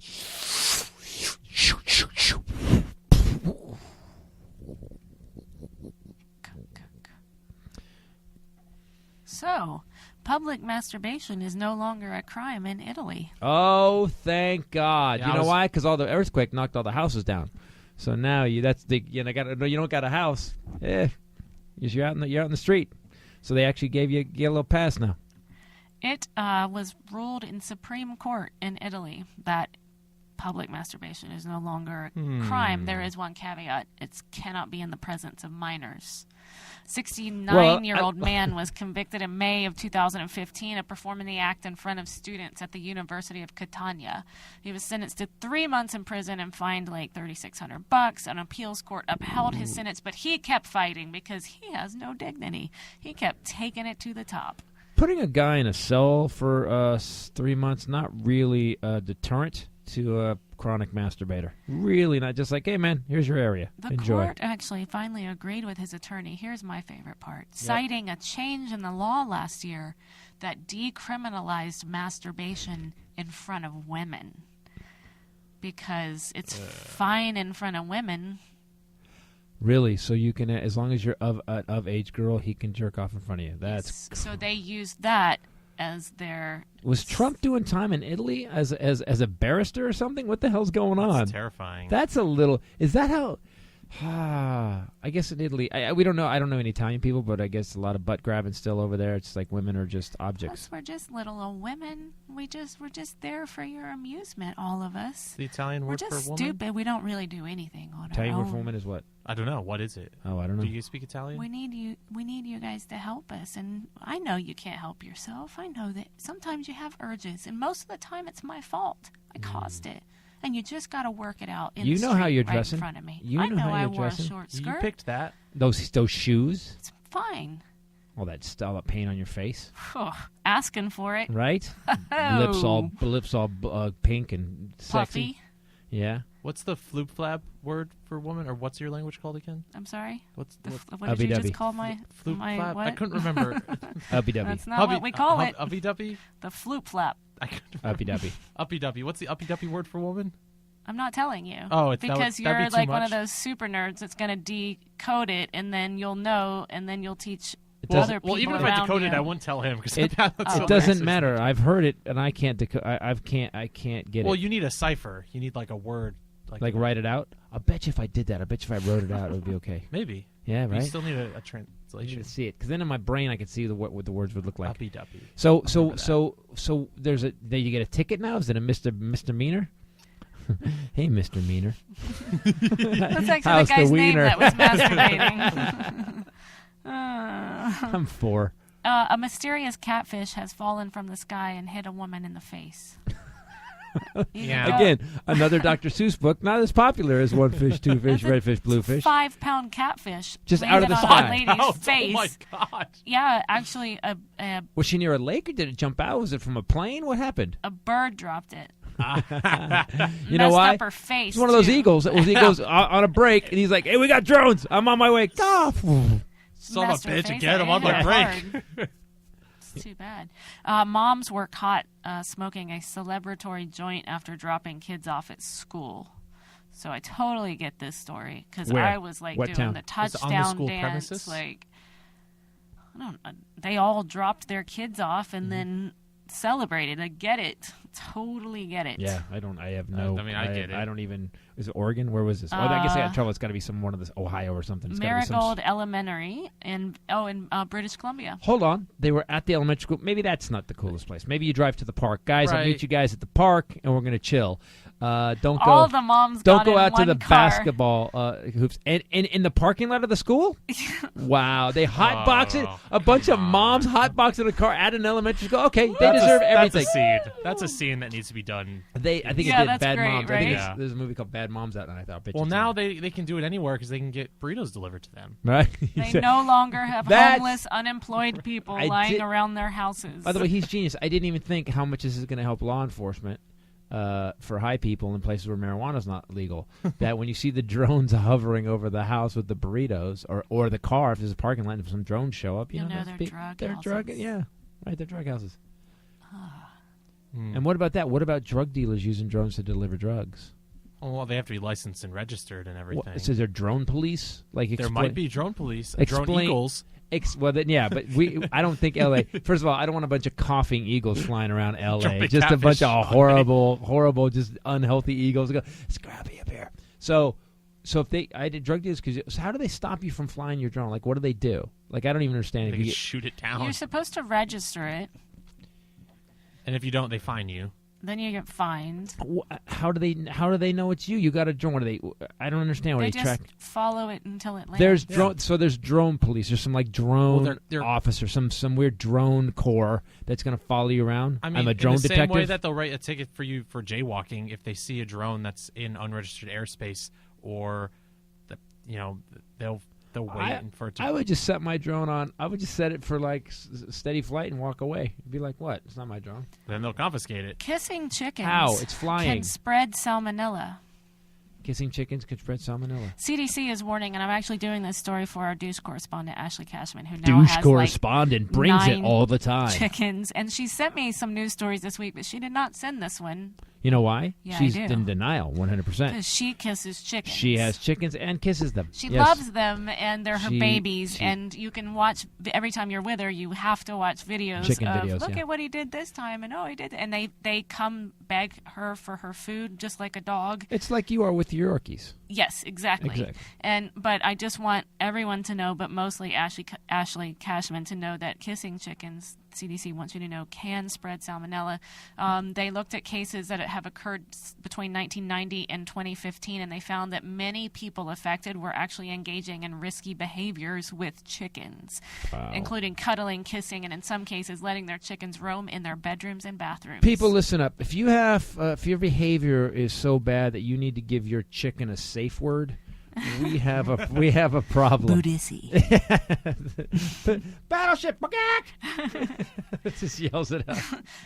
So, public masturbation is no longer a crime in Italy. Oh, thank God! Yeah, you I know was- why? Because all the earthquake knocked all the houses down. So now you don't got a house. You're out in the street. So they actually gave you a little pass now. It was ruled in Supreme Court in Italy that public masturbation is no longer a crime. There is one caveat. It cannot be in the presence of minors. 69-year-old man was convicted in May of 2015 of performing the act in front of students at the University of Catania. He was sentenced to 3 months in prison and fined like $3,600. An appeals court upheld his sentence, but he kept fighting because he has no dignity. He kept taking it to the top. Putting a guy in a cell for 3 months, not really a deterrent to a chronic masturbator. Really not. Just like, hey, man, here's your area. The Enjoy. court actually finally agreed with his attorney. Here's my favorite part. Citing a change in the law last year that decriminalized masturbation in front of women. Because it's fine in front of women. Really? So you can, as long as you're of age girl, he can jerk off in front of you. That's So they used that as their... Was Trump doing time in Italy as a barrister or something? What the hell's going on? That's terrifying. That's a little. Is that how? I guess in Italy, we don't know. I don't know any Italian people, but I guess a lot of butt grabbing still over there. It's like women are just objects. Plus, we're just little old women. We're just there for your amusement, all of us. The Italian We're word just for woman? stupid. We don't really do anything on Italian our word own. for woman is what? I don't know. What is it? Oh, I don't know. Do you speak Italian? We need you guys to help us, and I know you can't help yourself. I know that sometimes you have urges, and most of the time it's my fault. I caused it, and you just got to work it out. You the know how street you're right dressing. in front of me. You I know know how I you're wore dressing. a short You skirt. picked that. Those shoes. It's fine. All that paint on your face, Asking for it. right? lips all pink and sexy. Puffy. Yeah. What's the floop flap word for woman, or what's your language called again? I'm sorry. What's What did you Ubby-dubby. just call my floop my flap? what? I couldn't remember. Uppy-dubby. That's not what we call it. Uppy dubby. The floop flap. I couldn't remember. Uppy-dubby. Uppy dubby. What's the uppy dubby word for woman? I'm not telling you. Oh, it's because that'd you're be too like one of much. those super nerds that's going to decode it, and then you'll know, and then you'll teach other people even if I around decoded, you. I wouldn't tell him because It doesn't matter. I've heard it, and I can't I can't get Well, it. you need a cipher. You need like a word, Like write it out. I bet you if I did that, I bet you if I wrote it out, it would be okay. maybe. Yeah, But right. You still need a I need translation. to see it because then in my brain I can see what the words would look like. Uppy duppy. So there's a then you get a ticket now. Is it a misdemeanor? Hey, Mr. Meaner. That's actually How's the guy's the name wiener? that was masturbating. I'm 4. A mysterious catfish has fallen from the sky and hit a woman in the face. Yeah. Again, another Dr. Seuss book, not as popular as One Fish, Two Fish, Red Fish, Blue Fish. 5-pound catfish Just out of landed the on sky. a lady's face. Oh my god! Yeah, actually, a Was she near a lake or did it jump out? Was it from a plane? What happened? bird dropped it. You know Messed why? up her face. It's one of those too. eagles. It was eagles on a break, and he's like, "Hey, we got drones. I'm on my way." Ah, Son of a Messed her bitch face again! up. I'm on It my hit break. hard. It's too bad. Moms were caught smoking a celebratory joint after dropping kids off at school. So I totally get this story because Where? I was like What doing town? the Was it on the touchdown school dance. premises? Like, I don't know. They all dropped their kids off and then celebrated. I get it. Totally get it. yeah, I don't. I have no. I mean, I get it. I don't even. Is it Oregon? Where was this? I guess I got trouble. It's got to be one of this Ohio or something. It's gotta be some Marigold Elementary in British Columbia. Hold on. They were at the elementary school. Maybe that's not the coolest place. Maybe you drive to the park. Guys, I'll Right. meet you guys at the park, and we're going to chill. Don't go. All the moms Don't got go in out to one the car. basketball hoops. And in the parking lot of the school? Wow. They hotbox it. A bunch of moms hotboxing a car at an elementary school. Okay, they deserve everything. That's a scene. That's a scene that needs to be done. I think Yeah, it did that's Bad great, Moms. I right? think Yeah. there's a movie called Bad Moms out, and I thought, Well, now they can do it anywhere because they can get burritos delivered to them. right? They no longer have That's- homeless, unemployed people I lying did- around their houses. By the way, he's genius. I didn't even think how much this is going to help law enforcement for high people in places where marijuana's not legal. That when you see the drones hovering over the house with the burritos, or the car, if there's a parking lot and some drones show up, you You know that's they're big- drug they're drug, houses. yeah, right, they're drug houses. Hmm. And what about that? What about drug dealers using drones to deliver drugs? Oh, well, they have to be licensed and registered and everything. What, so there drone police? Like There might be drone police, drone Explain- eagles. Well, then, yeah, but I don't think L.A. First of all, I don't want a bunch of coughing eagles flying around L.A. Jumping Just a bunch catfish. of horrible, just unhealthy eagles. Go, scrappy up here. So if I did drug dealers, so how do they stop you from flying your drone? Like, what do they do? Like, I don't even understand. They If you can get, shoot it down, You're supposed to register it. and if you don't, they fine you. Then you get fined. how do they know it's you? You got a drone. What do they? I don't understand. What They they just track. follow it until it lands. There's drone. So there's drone police. There's some like drone Well, they're- officer, some weird drone corps that's going to follow you around. I mean, I'm a drone in the detective. same way that they'll write a ticket for you for jaywalking if they see a drone that's in unregistered airspace, or they'll wait for it to. I would just set my drone on. I would just set it for like steady flight and walk away. It'd be like, what? It's not my drone. Then they'll confiscate it. Kissing chickens How? It's flying. can spread salmonella. Kissing chickens could spread salmonella. CDC is warning, and I'm actually doing this story for our douche correspondent, Ashley Cashman, who now Douche has correspondent brings it 9 all the time. chickens. And she sent me some news stories this week, but she did not send this one You know why? Yeah, I She's do. in denial, 100%. because she kisses chickens. She has chickens and kisses them. She Yes. loves them, and they're her She- babies. she- And you can watch every time you're with her. You have to watch videos Chicken of videos, look yeah. at what he did this time, and oh, he did, and they come beg her for her food just like a dog. It's like you are with your Yorkies. Yes, exactly. Exactly. But I just want everyone to know, but mostly Ashley Cashman to know that kissing chickens, CDC wants you to know, can spread salmonella. They looked at cases that have occurred between 1990 and 2015, and they found that many people affected were actually engaging in risky behaviors with chickens, including cuddling, kissing, and in some cases letting their chickens roam in their bedrooms and bathrooms. People, listen up. If you have, if your behavior is so bad that you need to give your chicken a safe word, we have a problem. Boudicca. Battleship, it just yells it out.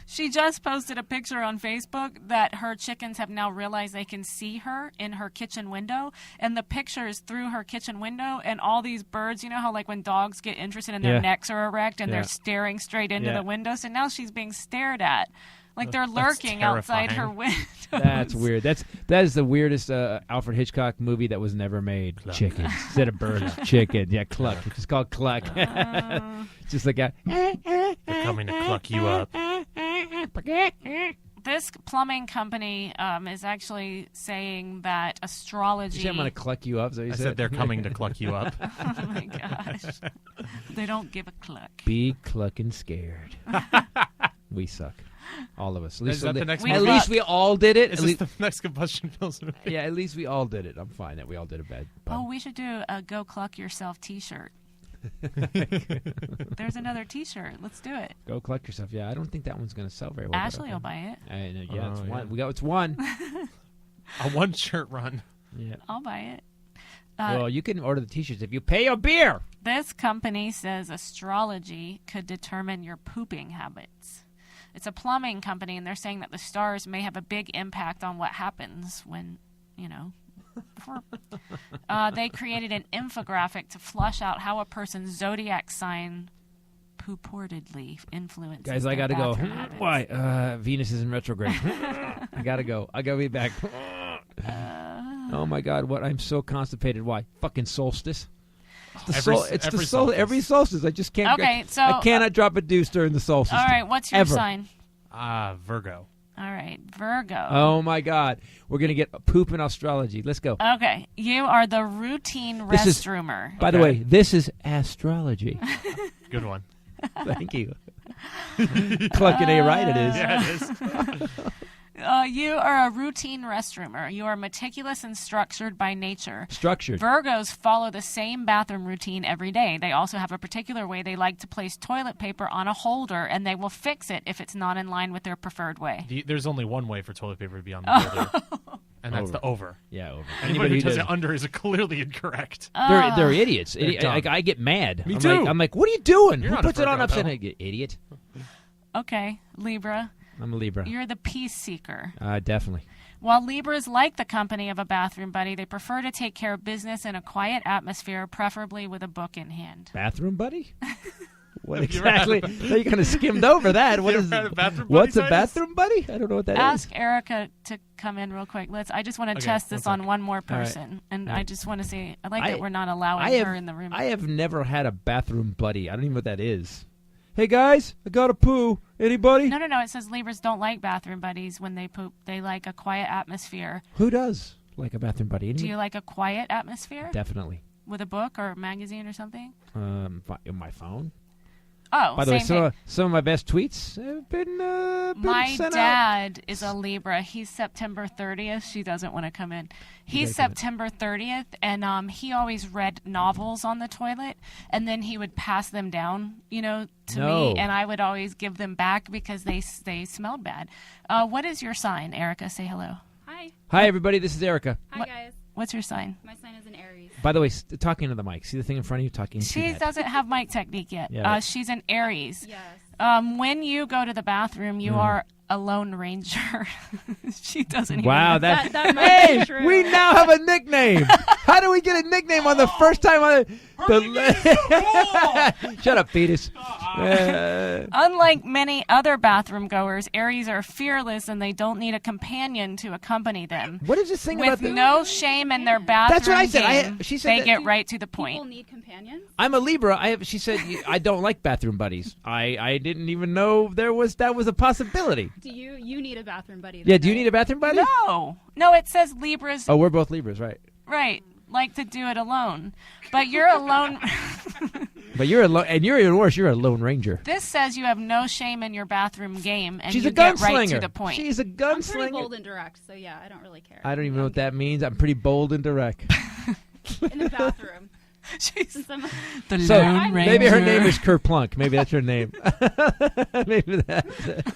She just posted a picture on Facebook that her chickens have now realized they can see her in her kitchen window, and the picture is through her kitchen window, and all these birds, you know how like when dogs get interested and their Yeah. necks are erect and Yeah. they're staring straight into Yeah. the window, so now she's being stared at Like they're lurking outside her window. That's weird. That is the weirdest Alfred Hitchcock movie that was never made. Cluck. Chicken instead of birds. Chicken. Yeah, cluck. It's just called cluck. Just like a. They're coming to cluck you up. This plumbing company is actually saying that astrology. You say I'm going to cluck you up? So you I said they're coming to cluck you up. Oh my gosh. They don't give a cluck. Be clucking scared. We suck. All of us. At least, Is that the next at movie? least we all did it. Is At this least, the next Combustion Films movie? yeah, at least we all did it. I'm fine that we all did a bad pun. Oh, we should do a Go Cluck Yourself t-shirt. There's another t-shirt. Let's do it. Go cluck yourself. Yeah, I don't think that one's going to sell very well. Ashley will buy it. Yeah, it's Oh, one. yeah. It's one. A one-shirt run. Yeah. I'll buy it. Well, you can order the t-shirts if you pay a beer. This company says astrology could determine your pooping habits. It's a plumbing company, and they're saying that the stars may have a big impact on what happens when, they created an infographic to flush out how a person's zodiac sign purportedly influences Guys, I their got to go. bathroom habits. Why? Venus is in retrograde. I got to go. I got to be back. Oh, my God. What? I'm so constipated. Why? Fucking solstice. It's the solstice. Every solstice. I just can't. Okay, so I cannot drop a deuce during the solstice. all right, what's your Ever. sign? Virgo. All right, Virgo. Oh, my God. We're going to get poop in astrology. Let's go. Okay, you are the routine This is- restroomer. By the Okay. way, this is astrology. Good one. Thank you. Clucking A right it is. Yeah, it is. You are a routine restroomer. You are meticulous and structured by nature. Structured. Virgos follow the same bathroom routine every day. They also have a particular way they like to place toilet paper on a holder, and they will fix it if it's not in line with their preferred way. There's only one way for toilet paper to be on the holder, and that's the over. Yeah, over. Anybody who does does- it under is clearly incorrect. They're idiots. They're dumb. Like, I get mad. Me I'm too. Like, I'm like, what are you doing? You're Who not a puts it on Virgo, upside though. down? You idiot. Okay, Libra. I'm a Libra. You're the peace seeker. Definitely. While Libras like the company of a bathroom buddy, they prefer to take care of business in a quiet atmosphere, preferably with a book in hand. Bathroom buddy? What Have you ever had a exactly? You kind of skimmed over that. What You is? ever had a bathroom buddy, What's a Titus? bathroom buddy? I don't know what that is. Ask Erica to come in real quick. I just want to Okay, test this one on one more right. person, and All I right. just want to say I like I- that we're not allowing her in the room. I have never had a bathroom buddy. I don't even know what that is. Hey guys, I got a poo. Anybody? No. It says Libras don't like bathroom buddies when they poop. They like a quiet atmosphere. Who does like a bathroom buddy? Do Anybody? you like a quiet atmosphere Definitely. with a book or a magazine or something? My phone. Oh, By the way, same thing. some of my best tweets have been My sent out. dad is a Libra. He's September 30th. She doesn't want to come in. He's gotta come in. September 30th, and he always read novels on the toilet, and then he would pass them down, to No. me, and I would always give them back because they smelled bad. What is your sign, Erica? Say hello. Hi. Hi everybody, this is Erica. Hi, What- guys. What's your sign? My sign is an Aries. By the way, talking to the mic. See the thing in front of you? Talking to She that. doesn't have mic technique yet. Yeah. She's an Aries. Yes. When you go to the bathroom, you are a lone ranger. She doesn't even Wow, know. That might hey, be true. we now have a nickname. How do we get a nickname on the first time on the Shut up, fetus. Unlike many other bathroom goers, Aries are fearless and they don't need a companion to accompany them. What is this thing With about the no shame in their bathroom That's what I said. game, She said they that- get right to the People point. need companions. I'm a Libra. She said I don't like bathroom buddies. I didn't even know that was a possibility. Do you need a bathroom buddy? Yeah, do you need a bathroom buddy? No, it says Libras, Oh, we're both Libras, right? right, like to do it alone. But you're alone. But you're alone, and you're even worse. You're a lone ranger. This says you have no shame in your bathroom game, and She's you a get gunslinger. right to the point. She's a I'm pretty gunslinger. bold and direct, so yeah, I don't really care. I don't even know what that means. I'm pretty bold and direct. In the bathroom. She's Since I'm the So Lone Ranger. maybe her name is Kerplunk. Maybe that's her name. Maybe that's it.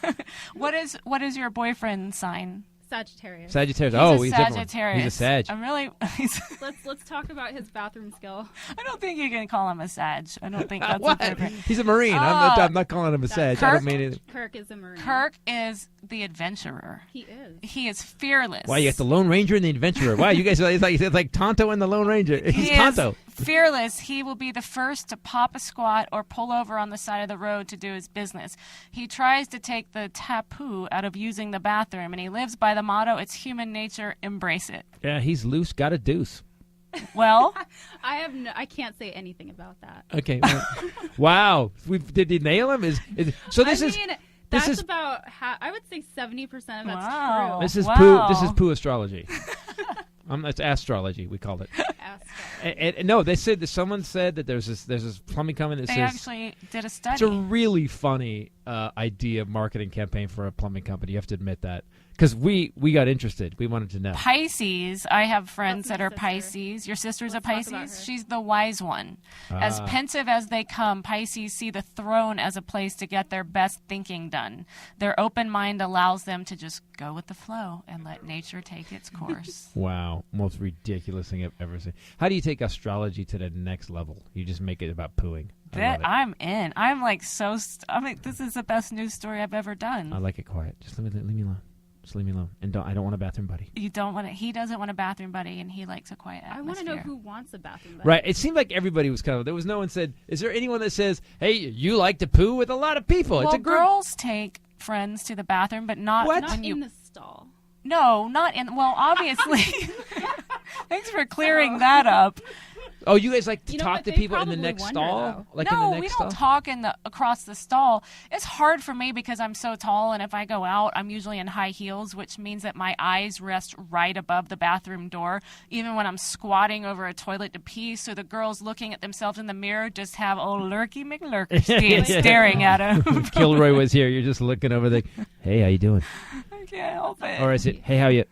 What is your boyfriend's sign? Sagittarius. Sagittarius. He's Oh, a he's everyone. Sagittarius. He's a Sag. I'm really. Let's talk about his bathroom skill. I don't think you can call him a Sag. I don't think that's What? appropriate. He's a Marine. I'm not calling him a Sag. I Kirk? don't mean it. Kirk is a Marine. Kirk is the adventurer. He is. He is fearless. Why you got the Lone Ranger and the Adventurer? Wow, you guys it's like Tonto and the Lone Ranger. He's He Tonto. is Fearless, he will be the first to pop a squat or pull over on the side of the road to do his business. He tries to take the taboo out of using the bathroom, and he lives by the motto, it's human nature, embrace it. Yeah, he's loose, got a deuce. Well, I can't say anything about that. Okay. Wow. Did he nail him? This is about I would say 70% of that's Wow. true. This is Wow. poo astrology. It's astrology, we called it. Ask No, they said that someone said that there's this plumbing company that they says actually did a it's study. a really funny idea marketing campaign for a plumbing company. You have to admit that because we got interested. We wanted to know. Pisces, I have friends That's that my are sister. Pisces. Your sister's Let's a talk about Pisces. her. She's the wise one. As pensive as they come, Pisces see the throne as a place to get their best thinking done. Their open mind allows them to just go with the flow and let nature take its course. Wow, most ridiculous thing I've ever seen. How do you take astrology to the next level? You just make it about pooing. I love it. I'm in. I'm like this is the best news story I've ever done. I like it quiet. Just leave me alone. Just leave me alone. And I don't want a bathroom buddy. You don't want to. He doesn't want a bathroom buddy, and he likes a quiet I atmosphere. want to know who wants a bathroom buddy. Right. It seemed like everybody was kind of. There was no one said. Is there anyone that says, "Hey, you like to poo with a lot of people"? Well, It's a group. girls take friends to the bathroom, but not What? Not when you. in the stall. No, not in. Well, obviously. Thanks for clearing that up. Oh, you guys like to You know talk what? to They people in the probably next wonder, stall? though. Like No, in the we next don't stall? talk across the stall. It's hard for me because I'm so tall, and if I go out, I'm usually in high heels, which means that my eyes rest right above the bathroom door, even when I'm squatting over a toilet to pee. So the girls looking at themselves in the mirror just have old Lurky McLurkerstein staring at them. If Kilroy was here, you're just looking over there. Hey, how you doing? I can't help it. Or is it, hey, how you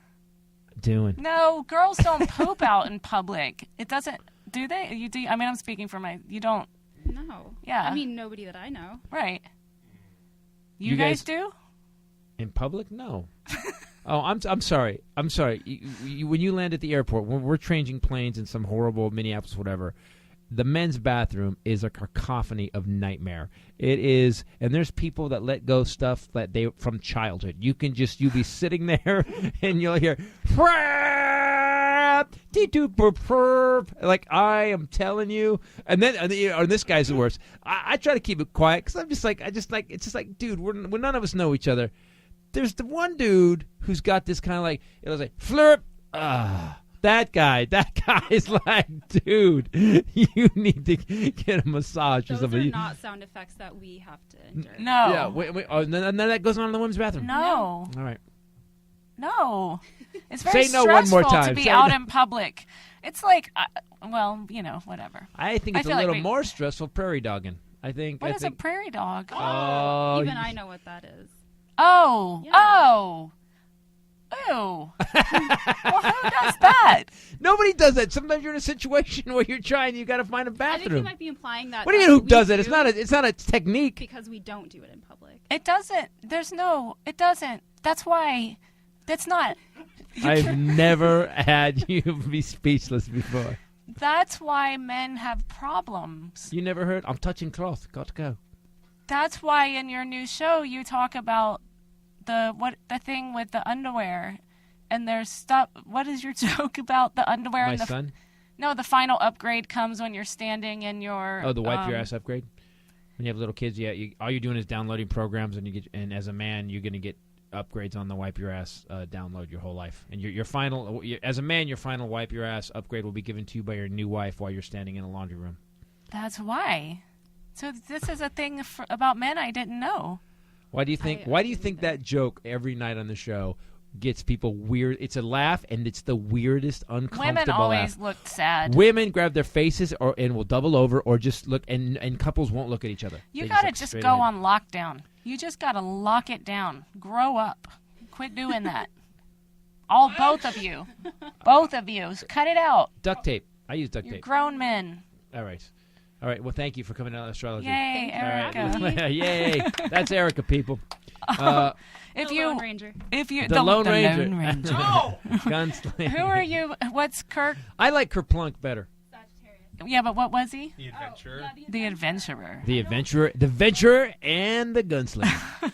doing? No, girls don't poop out in public. It doesn't. Do they? You do? I mean, I'm speaking for you don't. No. Yeah. I mean, nobody that I know. Right. You You guys guys- do? In public? No. Oh, I'm sorry. I'm sorry. When you land at the airport, when we're changing planes in some horrible Minneapolis, whatever, the men's bathroom is a cacophony of nightmare. It is, and there's people that let go stuff that they from childhood. You be sitting there and you'll hear, like I am telling you, and this guy's the worst. I try to keep it quiet because it's just like, dude, we're none of us know each other. There's the one dude who's got this kind of like, it was like flirp. That guy is like, dude, you need to get a massage or Those something. are not sound effects that we have to endure. No. Yeah, wait, none of that goes on in the women's bathroom. No. All right. No. It's very Say no one more stressful time. to be Say out no. in public. It's like, whatever. I think I it's a feel little like more stressful prairie dogging. What is a prairie dog? Oh, Even I know what that is. Oh. Yeah. Oh. Ew. Well, who does that? nobody does that. Sometimes you're in a situation where you're trying, you got to find a I think bathroom. you might be implying that. What do you that's mean? Who we does it? do It's not a technique. because we don't do it in public. It doesn't. It doesn't. That's why. That's not. I've never had you be speechless before. That's why men have problems. You never heard? I'm touching cloth. Got to go. That's why in your new show you talk about the thing with the underwear, and there's stuff. What is your joke about the underwear? My and the son. No, the final upgrade comes when you're standing in your. Oh, the wipe your ass upgrade. When you have little kids, all you're doing is downloading programs, and as a man, you're going to get upgrades on the wipe your ass download your whole life. And as a man, your final wipe your ass upgrade will be given to you by your new wife while you're standing in a laundry room. That's why. So this is a thing about men I didn't know. Why do you think? Why do you think that joke every night on the show gets people weird? It's a laugh, and it's the weirdest, uncomfortable Women always laugh. look sad. Women grab their faces and will double over, or just look, and couples won't look at each other. You They gotta look just straight go ahead. on lockdown. You just gotta lock it down. Grow up. Quit doing that. Both of you. Both of you. Cut it out. Duct tape. I use duct You're tape. grown men. All right. Well, thank you for coming out on astrology. Yay, All right. Erica. Yay. That's Erica, people. If The you, Lone Ranger. if you, The Lone Ranger. Lone Ranger. Gunslinger. Who are you? What's Kirk? I like Kerplunk better. Yeah, but what was he? The adventurer. The adventurer. The adventurer, and the gunslinger.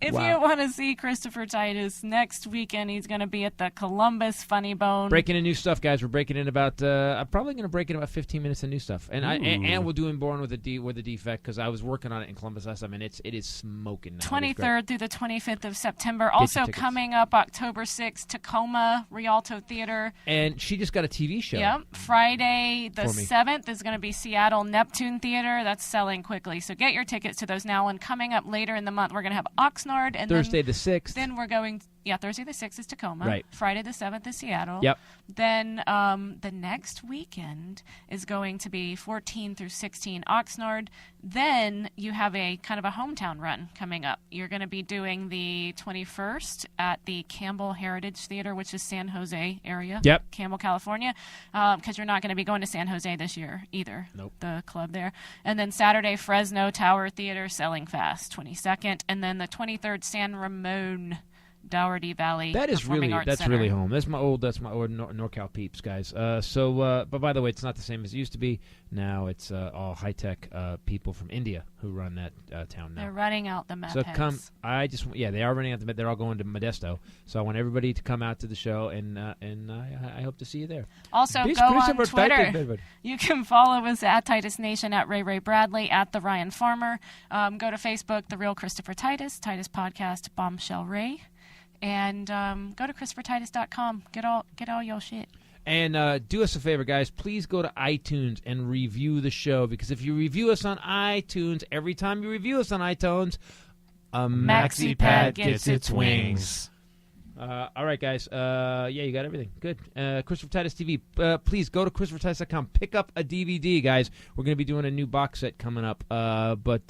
If Wow. you want to see Christopher Titus next weekend, he's going to be at the Columbus Funny Bone. Breaking in new stuff, guys. We're breaking in about. I'm probably going to break in about 15 minutes of new stuff, and we're doing Born with a Defect because I was working on it in Columbus last time, and it is smoking. Now. 23rd through the 25th of September. your Also tickets. coming up October 6th, Tacoma Rialto Theater. And she just got a TV show. Yep. Friday the For me. 7th is going to be Seattle Neptune Theater. That's selling quickly. So get your tickets to those now. And coming up later in the month, we're going to have Oxnard. And Thursday then, the 6th. Then we're going... Yeah, Thursday the 6th is Tacoma. Right. Friday the 7th is Seattle. Yep. Then the next weekend is going to be 14 through 16 Oxnard. Then you have a kind of a hometown run coming up. You're going to be doing the 21st at the Campbell Heritage Theater, which is San Jose area. Yep. Campbell, California. Because you're not going to be going to San Jose this year either. Nope. The club there. And then Saturday, Fresno Tower Theater, selling fast, 22nd. And then the 23rd, San Ramon Dougherty Valley. That is Performing really Arts Center. really home. That's my old NorCal peeps, guys. But by the way, it's not the same as it used to be. Now it's all high tech people from India who run that town now. They're running out the meth So heads. come, they are running out the. They're all going to Modesto. So I want everybody to come out to the show, and I hope to see you there. Also, Bis go on Christopher Twitter. Titus, everybody. You can follow us at Titus Nation, at Ray Bradley, at The Ryan Farmer. Go to Facebook, The Real Christopher Titus, Titus Podcast, Bombshell Rae. And go to ChristopherTitus.com. Get all your shit. And do us a favor, guys. Please go to iTunes and review the show, because if you review us on iTunes, every time you review us on iTunes, a Maxi Pad gets its wings. All right, guys. You got everything. Good. Christopher Titus TV. Please go to ChristopherTitus.com. Pick up a DVD, guys. We're going to be doing a new box set coming up. But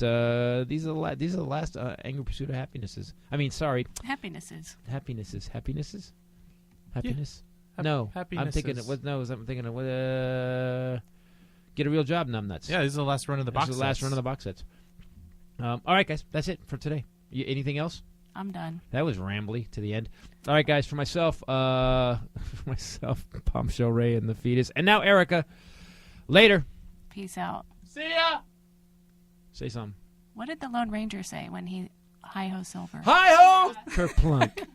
these are the last Angry Pursuit of Happinesses. I mean, sorry. Happinesses. Happinesses. Happiness? Happiness. I'm thinking of Get a Real Job, Numbnuts. Yeah, this is the last run of the box This is the last sets. run of the box sets. All right, guys. That's it for today. Anything else? I'm done. That was rambly to the end. All right, guys. For myself, Bombshell Rae and the Fetus, and now Erica. Later. Peace out. See ya! Say something. What did the Lone Ranger say when he hi-ho silver? Hi ho, Kerplunk.